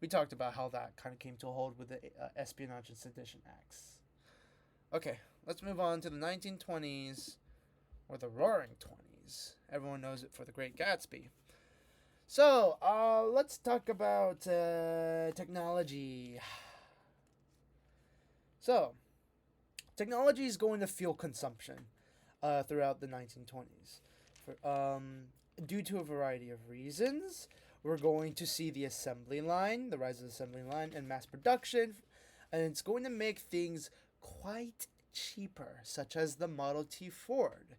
talked about how that kind of came to a hold with the Espionage and Sedition Acts. Okay, let's move on to the 1920s, or the Roaring 20s. Everyone knows it for The Great Gatsby. So, let's talk about technology. So, technology is going to fuel consumption throughout the 1920s. Due to a variety of reasons, we're going to see the assembly line, the rise of the assembly line, and mass production, and it's going to make things quite cheaper, such as the Model T Ford.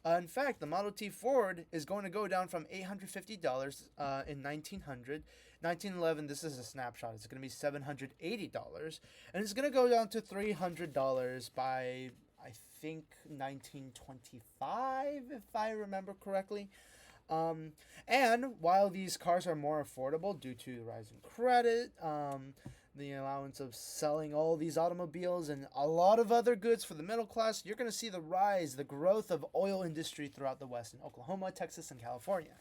In fact, the Model T Ford is going to go down from $850 in 1900. 1911, this is a snapshot. It's going to be $780, and it's going to go down to $300 by, I think, 1925, if I remember correctly. And while these cars are more affordable due to the rise in credit, the allowance of selling all these automobiles and a lot of other goods for the middle class, you're going to see the growth of oil industry throughout the West in Oklahoma, Texas, and California.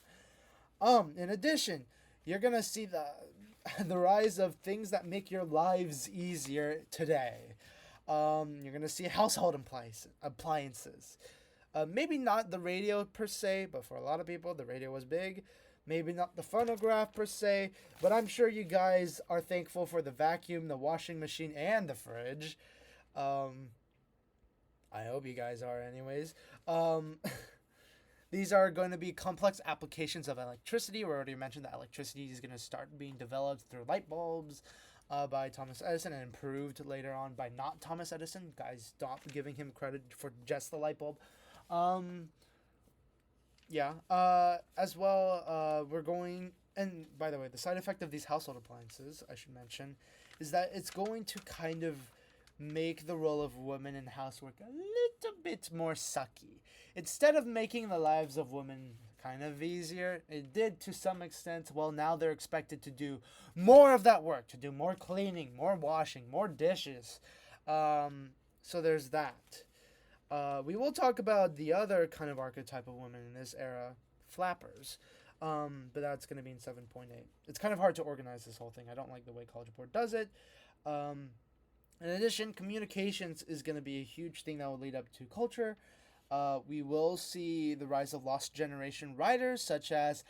In addition, you're going to see the rise of things that make your lives easier today. You're going to see household appliances. Maybe not the radio per se, but for a lot of people, the radio was big. Maybe not the phonograph per se, but I'm sure you guys are thankful for the vacuum, the washing machine, and the fridge. I hope you guys are anyways. These are going to be complex applications of electricity. We already mentioned that electricity is going to start being developed through light bulbs by Thomas Edison and improved later on by not Thomas Edison. Guys, stop giving him credit for just the light bulb. As well, we're going, and by the way, the side effect of these household appliances, I should mention, is that it's going to kind of make the role of women in housework a little bit more sucky. Instead of making the lives of women kind of easier, it did to some extent. Well, now they're expected to do more of that work, to do more cleaning, more washing, more dishes. So there's that. We will talk about the other kind of archetype of women in this era, flappers. But that's going to be in 7.8. It's kind of hard to organize this whole thing. I don't like the way College Board does it. In addition, communications is going to be a huge thing that will lead up to culture. We will see the rise of lost generation writers, such as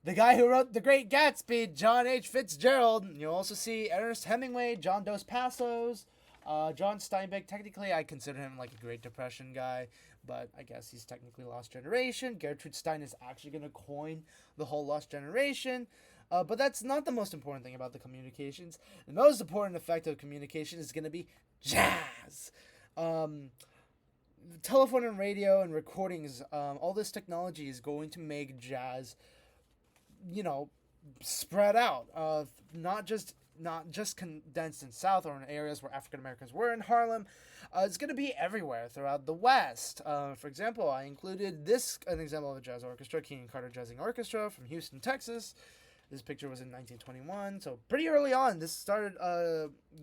the guy who wrote The Great Gatsby, John H. Fitzgerald. You'll also see Ernest Hemingway, John Dos Passos, John Steinbeck. Technically, I consider him like a Great Depression guy, but I guess he's technically lost generation. Gertrude Stein is actually going to coin the whole lost generation. But that's not the most important thing about the communications. The most important effect of communication is going to be jazz. Telephone and radio and recordings, all this technology is going to make jazz, spread out. Not just condensed in South or in areas where African Americans were in Harlem. It's going to be everywhere throughout the West. For example, I included an example of a jazz orchestra, King and Carter Jazzing Orchestra from Houston, Texas. This picture was in 1921, so pretty early on this started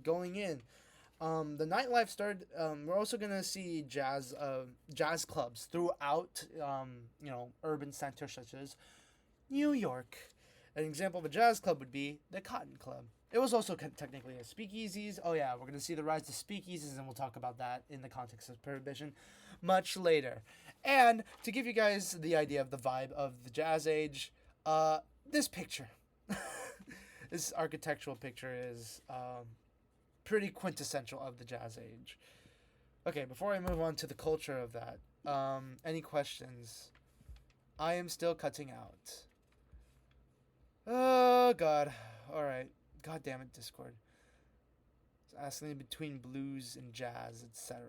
going in. The nightlife started. We're also gonna see jazz clubs throughout, urban centers such as New York. An example of a jazz club would be the Cotton Club. It was also technically a speakeasies. Oh yeah, we're gonna see the rise of speakeasies, and we'll talk about that in the context of prohibition much later. And to give you guys the idea of the vibe of the jazz age, this picture, this architectural picture is pretty quintessential of the jazz age. Okay, before I move on to the culture of that, any questions? I am still cutting out. Oh god. Alright. God damn it, Discord. It's asking between blues and jazz, etc.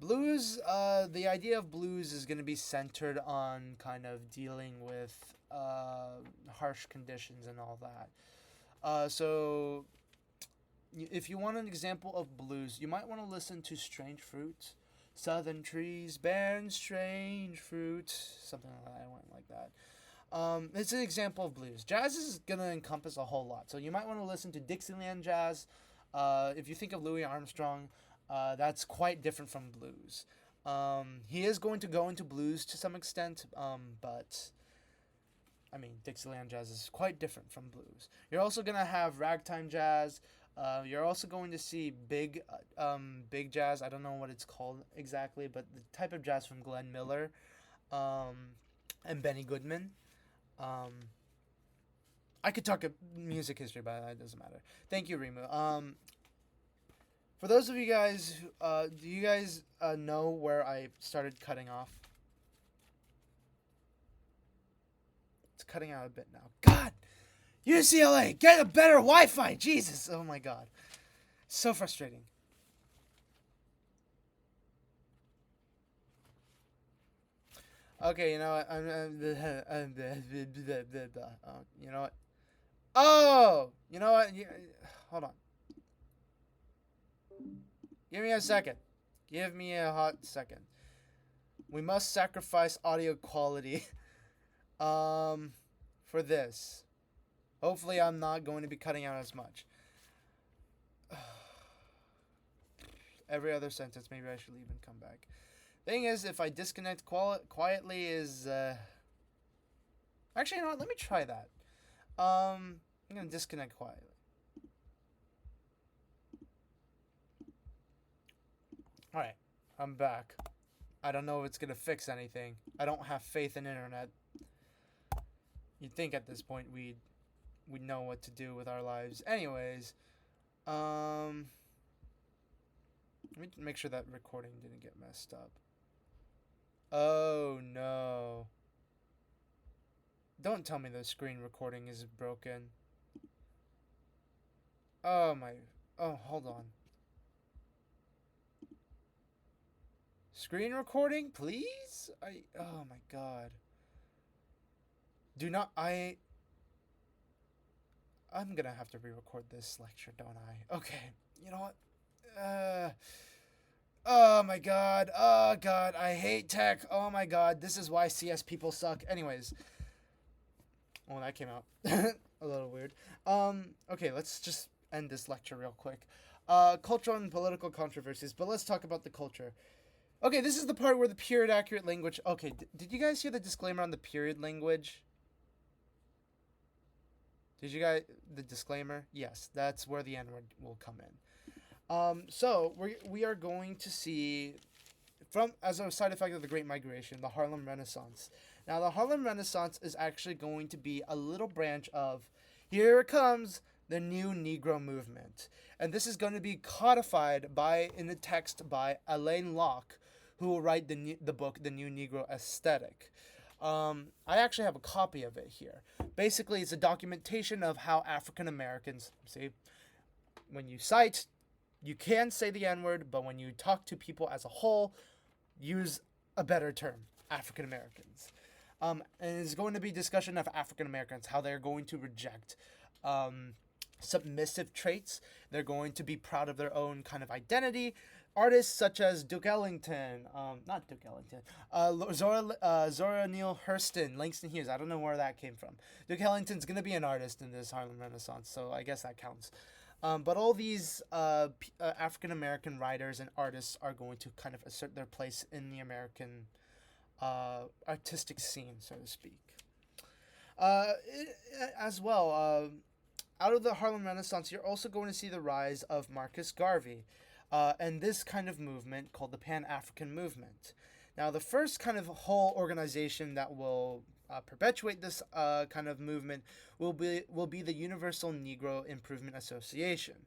Blues, the idea of blues is going to be centered on kind of dealing with harsh conditions and all that. So if you want an example of blues, you might want to listen to Strange Fruit. Southern trees bearing strange fruit. Something like that. I went like that. It's an example of blues. Jazz is going to encompass a whole lot. So you might want to listen to Dixieland jazz. If you think of Louis Armstrong, that's quite different from blues. He is going to go into blues to some extent, but Dixieland jazz is quite different from blues. You're also going to have ragtime jazz. You're also going to see big jazz. I don't know what it's called exactly, but the type of jazz from Glenn Miller and Benny Goodman. I could talk music history, but it doesn't matter. Thank you, Rimu. For those of you guys, do you guys know where I started cutting off? It's cutting out a bit now. God! UCLA, get a better Wi-Fi! Jesus! Oh my god. So frustrating. Okay, you know what? You know what? Oh, you know what? Hold on. Give me a second. Give me a hot second. We must sacrifice audio quality for this. Hopefully I'm not going to be cutting out as much. Every other sentence, maybe I should leave and come back. Thing is, if I disconnect quietly is actually, you know what? Let me try that. I'm gonna disconnect quietly. All right, I'm back. I don't know if it's gonna fix anything. I don't have faith in internet. You'd think at this point we'd know what to do with our lives. Anyways, let me make sure that recording didn't get messed up. Oh no. Don't tell me the screen recording is broken. Oh my. Oh, hold on. Screen recording, please? Oh my god. Do not. I'm gonna have to re record this lecture, don't I? Okay. You know what? Oh my god. Oh god. I hate tech. Oh my god. This is why CS people suck. Anyways. Oh, that came out a little weird. Okay, let's just end this lecture real quick. Cultural and political controversies, but let's talk about the culture. Okay, this is the part where the period accurate language. Okay, did you guys hear the disclaimer on the period language? Did you guys the disclaimer? Yes, that's where the N word will come in. So we are going to see from as a side effect of the Great Migration, the Harlem Renaissance. Now, the Harlem Renaissance is actually going to be a little branch of here it comes the new Negro movement, and this is going to be codified in the text by Alain Locke, who will write the book The New Negro Aesthetic. I actually have a copy of it here. Basically, it's a documentation of how African Americans, see, when you cite, you can say the N-word, but when you talk to people as a whole, use a better term, African Americans. And it's going to be discussion of African Americans, how they're going to reject submissive traits. They're going to be proud of their own kind of identity. Artists such as Duke Ellington, not Duke Ellington, Zora Neale Hurston, Langston Hughes. I don't know where that came from. Duke Ellington's going to be an artist in this Harlem Renaissance, so I guess that counts. But all these African American writers and artists are going to kind of assert their place in the American artistic scene, so to speak. As well, out of the Harlem Renaissance, you're also going to see the rise of Marcus Garvey and this kind of movement called the Pan-African Movement. Now, the first kind of whole organization that will perpetuate this kind of movement will be the Universal Negro Improvement Association.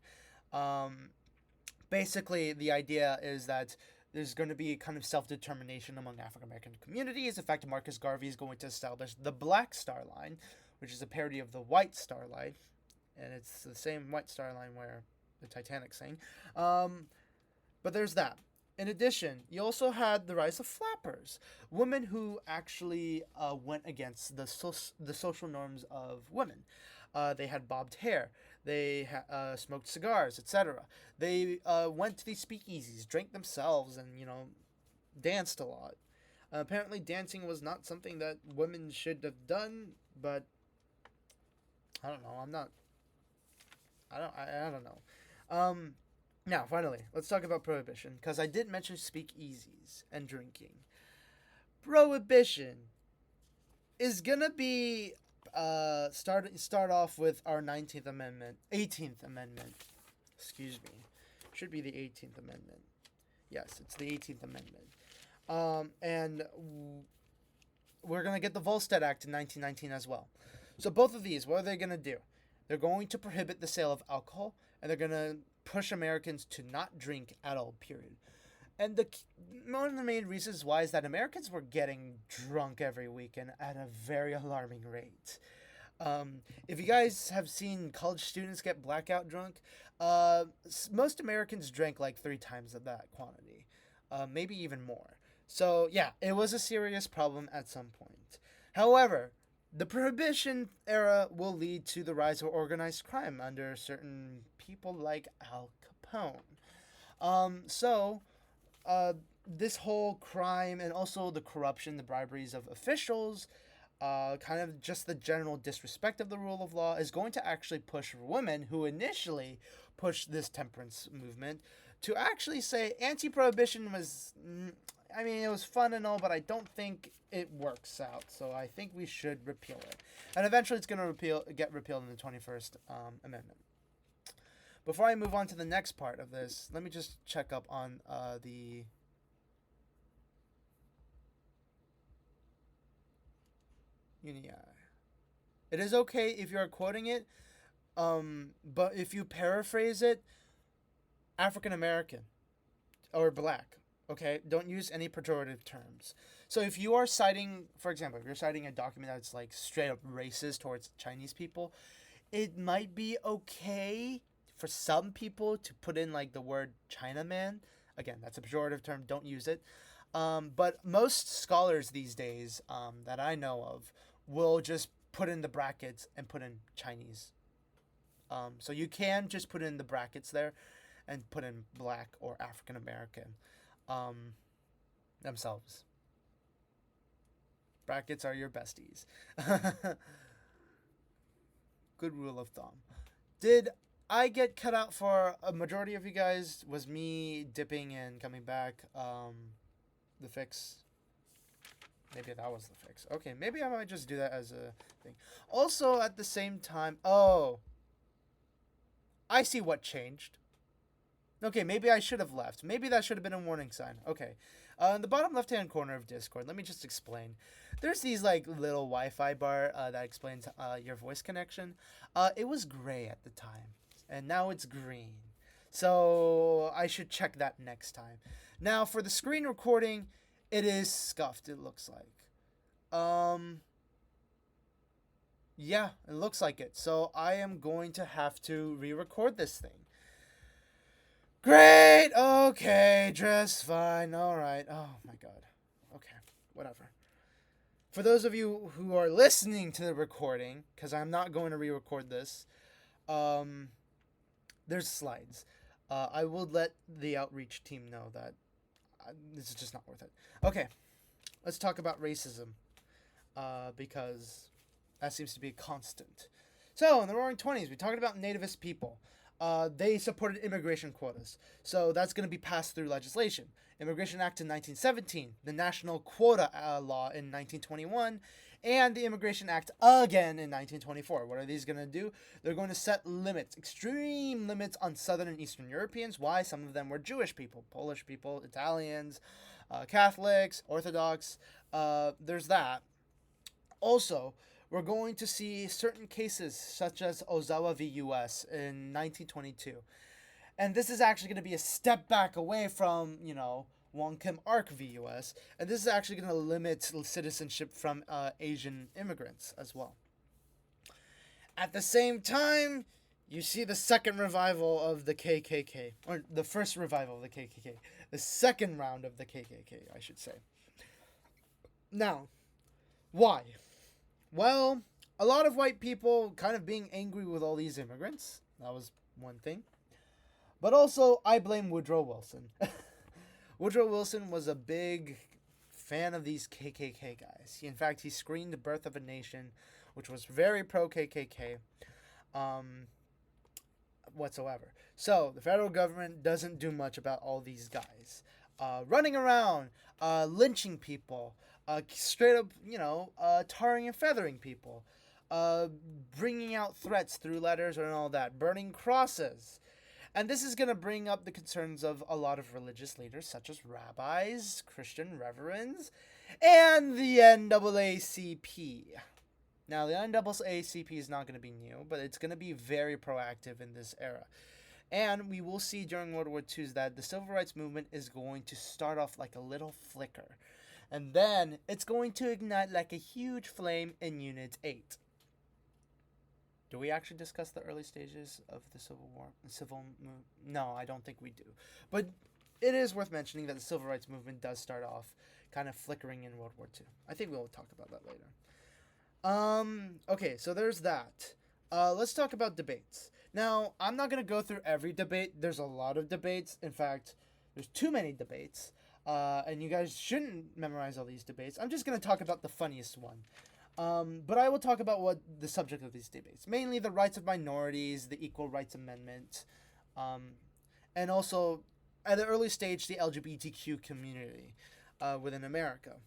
Basically, the idea is that there's going to be kind of self-determination among African American communities. In fact, Marcus Garvey is going to establish the Black Star Line, which is a parody of the White Star Line, and it's the same White Star Line where the Titanic sank. But there's that. In addition, you also had the rise of flappers, women who actually went against the social norms of women. They had bobbed hair, they smoked cigars, etc. They went to these speakeasies, drank themselves, and danced a lot. Apparently, dancing was not something that women should have done, but I don't know. I don't know. Now, finally, let's talk about prohibition, because I did mention speakeasies and drinking. Prohibition is gonna be start off with our 18th Amendment. Excuse me, should be the 18th Amendment. Yes, it's the 18th Amendment. And we're gonna get the Volstead Act in 1919 as well. So both of these, what are they gonna do? They're going to prohibit the sale of alcohol, and they're gonna push Americans to not drink at all, period. And one of the main reasons why is that Americans were getting drunk every weekend at a very alarming rate. If you guys have seen college students get blackout drunk, most Americans drank like 3 times of that quantity, maybe even more. So, yeah, it was a serious problem at some point. However, the Prohibition era will lead to the rise of organized crime under certain people like Al Capone. So, uh, this whole crime and also the corruption, the briberies of officials, kind of just the general disrespect of the rule of law is going to actually push women who initially pushed this temperance movement to actually say anti-prohibition was, I mean, it was fun and all, but I don't think it works out. So I think we should repeal it, and eventually it's going to get repealed in the 21st Amendment. Before I move on to the next part of this, let me just check up on the. Yeah. It is okay if you are quoting it, but if you paraphrase it, African American or black, okay? Don't use any pejorative terms. So if you are citing, for example, if you're citing a document that's like straight up racist towards Chinese people, it might be okay for some people to put in like the word Chinaman. Again, that's a pejorative term. Don't use it. But most scholars these days that I know of will just put in the brackets and put in Chinese. So you can just put in the brackets there and put in black or African American themselves. Brackets are your besties. Good rule of thumb. Did I get cut out for a majority of you guys? Was me dipping and coming back the fix? Maybe that was the fix. Okay, maybe I might just do that as a thing. Also, at the same time, oh, I see what changed. Okay, maybe I should have left. Maybe that should have been a warning sign. Okay. In the bottom left-hand corner of Discord, let me just explain. There's these, like, little Wi-Fi bar that explains your voice connection. It was gray at the time, and now it's green. So I should check that next time. Now, for the screen recording, it is scuffed, it looks like. Yeah, it looks like it. So I am going to have to re-record this thing. Great. Okay, just fine. All right. Oh my god. Okay, whatever. For those of you who are listening to the recording, because I'm not going to re-record this, there's slides. I will let the outreach team know that this is just not worth it. Okay, let's talk about racism, because that seems to be a constant. So, in the Roaring Twenties, we talked about nativist people. They supported immigration quotas. So that's going to be passed through legislation. Immigration Act in 1917, the National Quota Law in 1921, and the Immigration Act again in 1924. What are these going to do? They're going to set limits, extreme limits on Southern and Eastern Europeans. Why? Some of them were Jewish people, Polish people, Italians, Catholics, Orthodox. There's that. Also, we're going to see certain cases such as Ozawa v. U.S. in 1922. And this is actually going to be a step back away from, Wong Kim Ark v. U.S. And this is actually going to limit citizenship from Asian immigrants as well. At the same time, you see the second revival of the KKK. Or the first revival of the KKK. The second round of the KKK, I should say. Now, why? Well, a lot of white people kind of being angry with all these immigrants. That was one thing. But also, I blame Woodrow Wilson. Woodrow Wilson was a big fan of these KKK guys. In fact, he screened The Birth of a Nation, which was very pro-KKK whatsoever. So, the federal government doesn't do much about all these guys. Running around, lynching people, straight up, tarring and feathering people, bringing out threats through letters and all that, burning crosses. And this is going to bring up the concerns of a lot of religious leaders, such as rabbis, Christian reverends, and the NAACP. Now, the NAACP is not going to be new, but it's going to be very proactive in this era. And we will see during World War II that the civil rights movement is going to start off like a little flicker. And then it's going to ignite like a huge flame in Unit 8. Do we actually discuss the early stages of the Civil War? No, I don't think we do. But it is worth mentioning that the civil rights movement does start off kind of flickering in World War II. I think we'll talk about that later. Okay, so there's that. Let's talk about debates. Now, I'm not going to go through every debate. There's a lot of debates. In fact, there's too many debates. And you guys shouldn't memorize all these debates. I'm just going to talk about the funniest one. But I will talk about what the subject of these debates. Mainly the rights of minorities, the Equal Rights Amendment, and also, at the early stage, the LGBTQ community within America.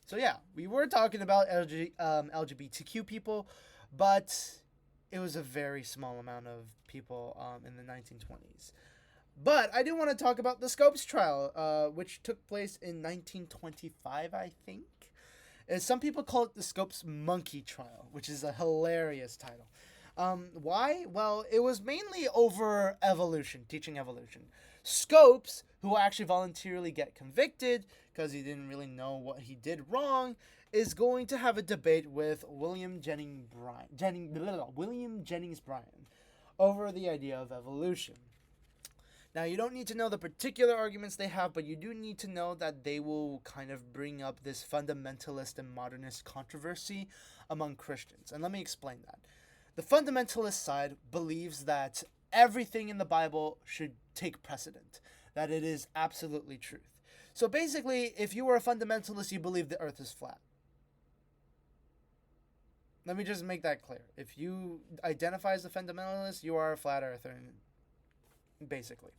So yeah, we were talking about LGBTQ people, but it was a very small amount of people in the 1920s. But I do want to talk about the Scopes trial, which took place in 1925, I think. And some people call it the Scopes Monkey Trial, which is a hilarious title. Why? Well, it was mainly over evolution, teaching evolution. Scopes, who will actually voluntarily get convicted because he didn't really know what he did wrong, is going to have a debate with William Jennings Bryan over the idea of evolution. Now, you don't need to know the particular arguments they have, but you do need to know that they will kind of bring up this fundamentalist and modernist controversy among Christians. And let me explain that. The fundamentalist side believes that everything in the Bible should take precedent, that it is absolutely truth. So basically, if you are a fundamentalist, you believe the earth is flat. Let me just make that clear. If you identify as a fundamentalist, you are a flat earther, basically.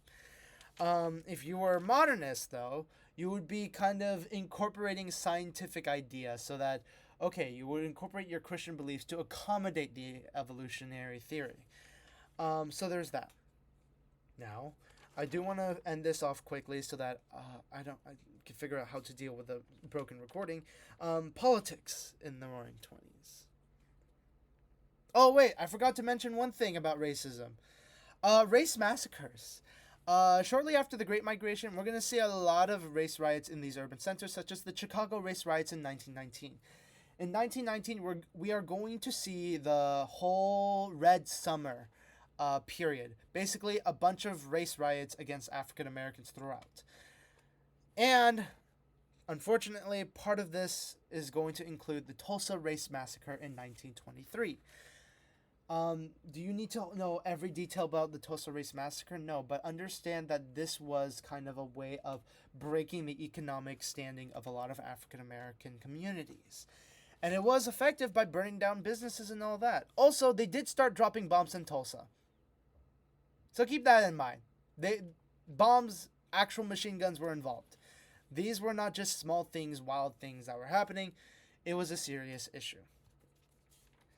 If you were a modernist, though, you would be kind of incorporating scientific ideas so that, okay, you would incorporate your Christian beliefs to accommodate the evolutionary theory. So there's that. Now, I do want to end this off quickly so that I can figure out how to deal with the broken recording. Politics in the Roaring '20s. Oh, wait, I forgot to mention one thing about racism. Race massacres. Shortly after the Great Migration, we're going to see a lot of race riots in these urban centers, such as the Chicago race riots in 1919. In 1919, we are going to see the whole Red Summer period. Basically, a bunch of race riots against African Americans throughout. And, unfortunately, part of this is going to include the Tulsa Race Massacre in 1923. Do you need to know every detail about the Tulsa Race Massacre? No, but understand that this was kind of a way of breaking the economic standing of a lot of African American communities. And it was effective by burning down businesses and all that. Also, they did start dropping bombs in Tulsa. So keep that in mind. Bombs, actual machine guns were involved. These were not just small things, wild things that were happening. It was a serious issue.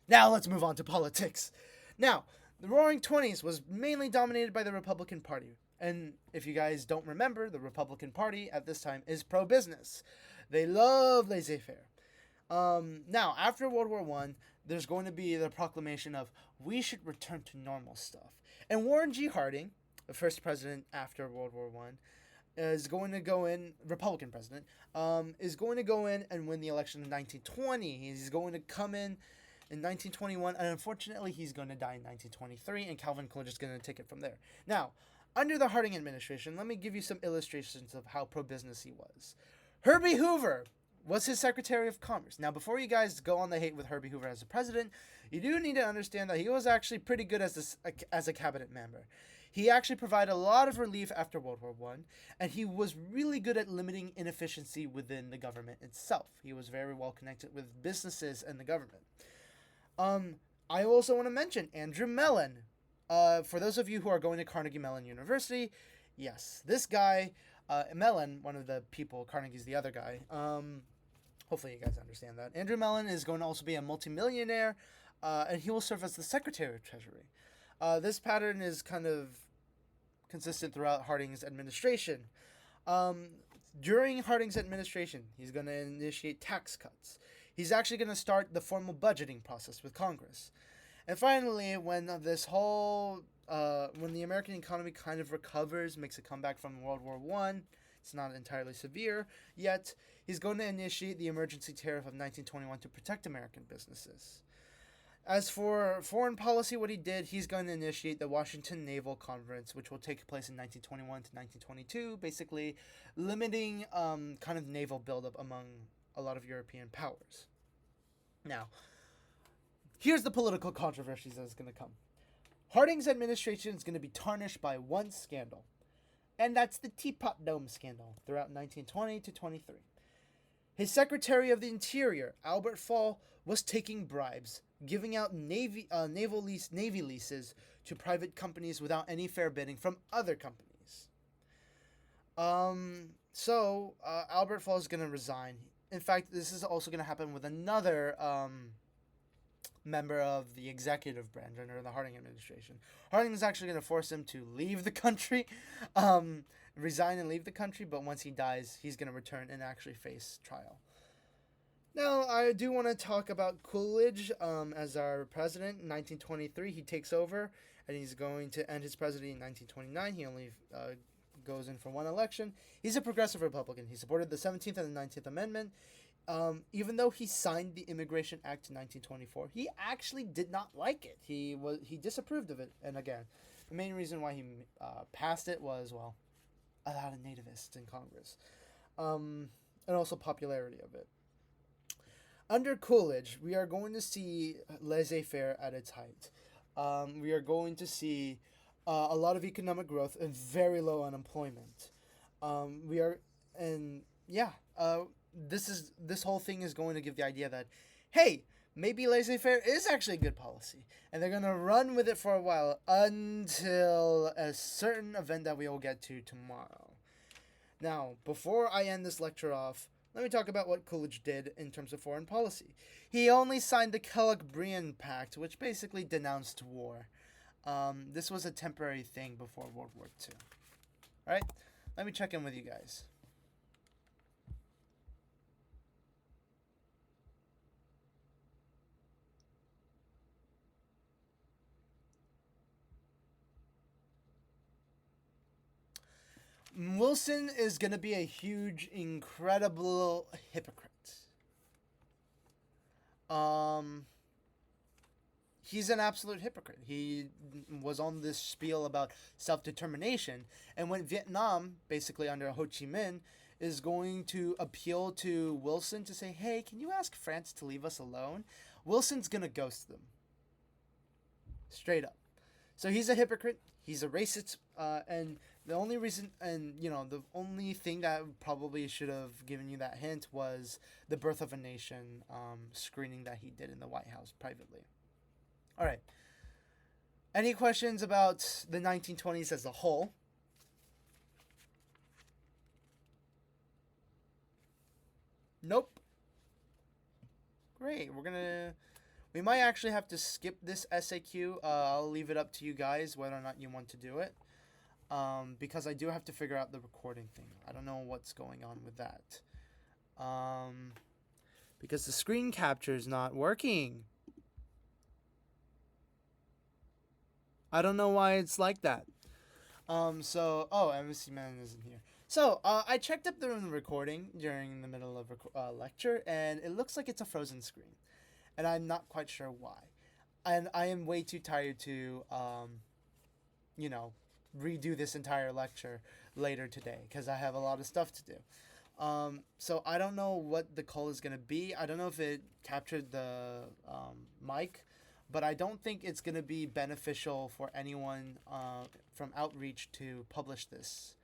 Now let's move on to politics. Now, the Roaring '20s was mainly dominated by the Republican Party. And if you guys don't remember, the Republican Party at this time is pro-business. They love laissez-faire. Now, after World War I, there's going to be the proclamation of we should return to normal stuff. And Warren G. Harding, the first president after World War I, is going to go in, Republican president, is going to go in and win the election in 1920. He's going to come in 1921, and unfortunately, he's going to die in 1923, and Calvin Coolidge is going to take it from there. Now, under the Harding administration, let me give you some illustrations of how pro-business he was. Herbie Hoover was his Secretary of Commerce. Now, before you guys go on the hate with Herbie Hoover as a president, you do need to understand that he was actually pretty good as a cabinet member. He actually provided a lot of relief after World War I, and he was really good at limiting inefficiency within the government itself. He was very well connected with businesses and the government. I also want to mention Andrew Mellon. For those of you who are going to Carnegie Mellon University, yes, this guy, Mellon, one of the people, Carnegie's the other guy. Hopefully you guys understand that. Andrew Mellon is going to also be a multimillionaire, and he will serve as the Secretary of Treasury. This pattern is kind of consistent throughout Harding's administration. During Harding's administration, he's going to initiate tax cuts. He's actually going to start the formal budgeting process with Congress. And finally, when when the American economy kind of recovers, makes a comeback from World War I, it's not entirely severe yet, he's going to initiate the emergency tariff of 1921 to protect American businesses. As for foreign policy, what he did, he's going to initiate the Washington Naval Conference, which will take place in 1921 to 1922, basically limiting kind of naval buildup among a lot of European powers. Now, here's the political controversies that's going to come. Harding's administration is going to be tarnished by one scandal, and that's the Teapot Dome scandal throughout 1920 to 23. His Secretary of the Interior, Albert Fall, was taking bribes, giving out Navy leases to private companies without any fair bidding from other companies. Albert Fall is going to resign. In fact, this is also going to happen with another member of the executive branch under the Harding administration. Harding is actually going to force him to leave the country, resign and leave the country, but once he dies, he's going to return and actually face trial. Now, I do want to talk about Coolidge as our president. In 1923, he takes over, and he's going to end his presidency in 1929. He only goes in for one election. He's a progressive Republican. He supported the 17th and the 19th Amendment. Even though he signed the Immigration Act in 1924, he actually did not like it. He disapproved of it. And again, the main reason why he passed it was, well, a lot of nativists in Congress, and also popularity of it. Under Coolidge, we are going to see laissez-faire at its height. We are going to see a lot of economic growth and very low unemployment. This whole thing is going to give the idea that, hey, maybe laissez-faire is actually a good policy, and they're going to run with it for a while until a certain event that we will get to tomorrow. Now, before I end this lecture off, let me talk about what Coolidge did in terms of foreign policy. He only signed the Kellogg-Briand Pact, which basically denounced war. This was a temporary thing before World War II. All right, let me check in with you guys. Wilson is going to be a huge, incredible hypocrite. He's an absolute hypocrite. He was on this spiel about self-determination, and when Vietnam, basically under Ho Chi Minh, is going to appeal to Wilson to say, hey, can you ask France to leave us alone? Wilson's going to ghost them. Straight up. So he's a hypocrite. He's a racist, and the only reason, the only thing that probably should have given you that hint was the Birth of a Nation screening that he did in the White House privately. All right. Any questions about the 1920s as a whole? Nope. Great. We might actually have to skip this SAQ. I'll leave it up to you guys whether or not you want to do it. Because I do have to figure out the recording thing. I don't know what's going on with that. Because the screen capture is not working. I don't know why it's like that. Embassy Man isn't here. So, I checked up the recording during the middle of a lecture, and it looks like it's a frozen screen. And I'm not quite sure why. And I am way too tired to, redo this entire lecture later today, because I have a lot of stuff to do. So I don't know what the call is going to be. I don't know if it captured the mic, but I don't think it's going to be beneficial for anyone from Outreach to publish this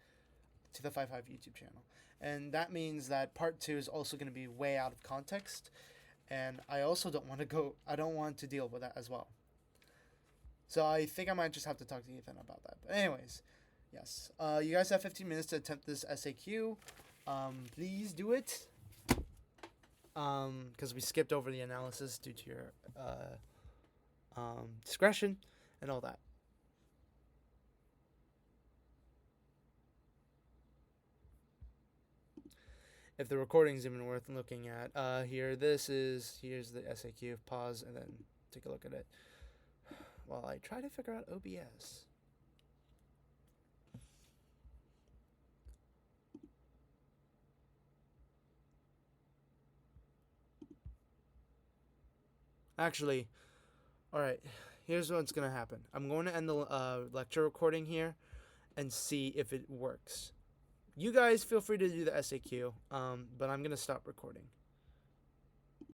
to the 5.5 YouTube channel. And that means that part 2 is also going to be way out of context. And I also don't want to deal with that as well. So I think I might just have to talk to Ethan about that. But anyways, yes. You guys have 15 minutes to attempt this SAQ. Please do it. Because we skipped over the analysis due to your discretion and all that. If the recording's even worth looking at, here's the SAQ. Pause and then take a look at it while I try to figure out OBS. Actually, All right, here's what's gonna happen. I'm going to end the lecture recording here and see if it works. You guys feel free to do the SAQ, but I'm gonna stop recording.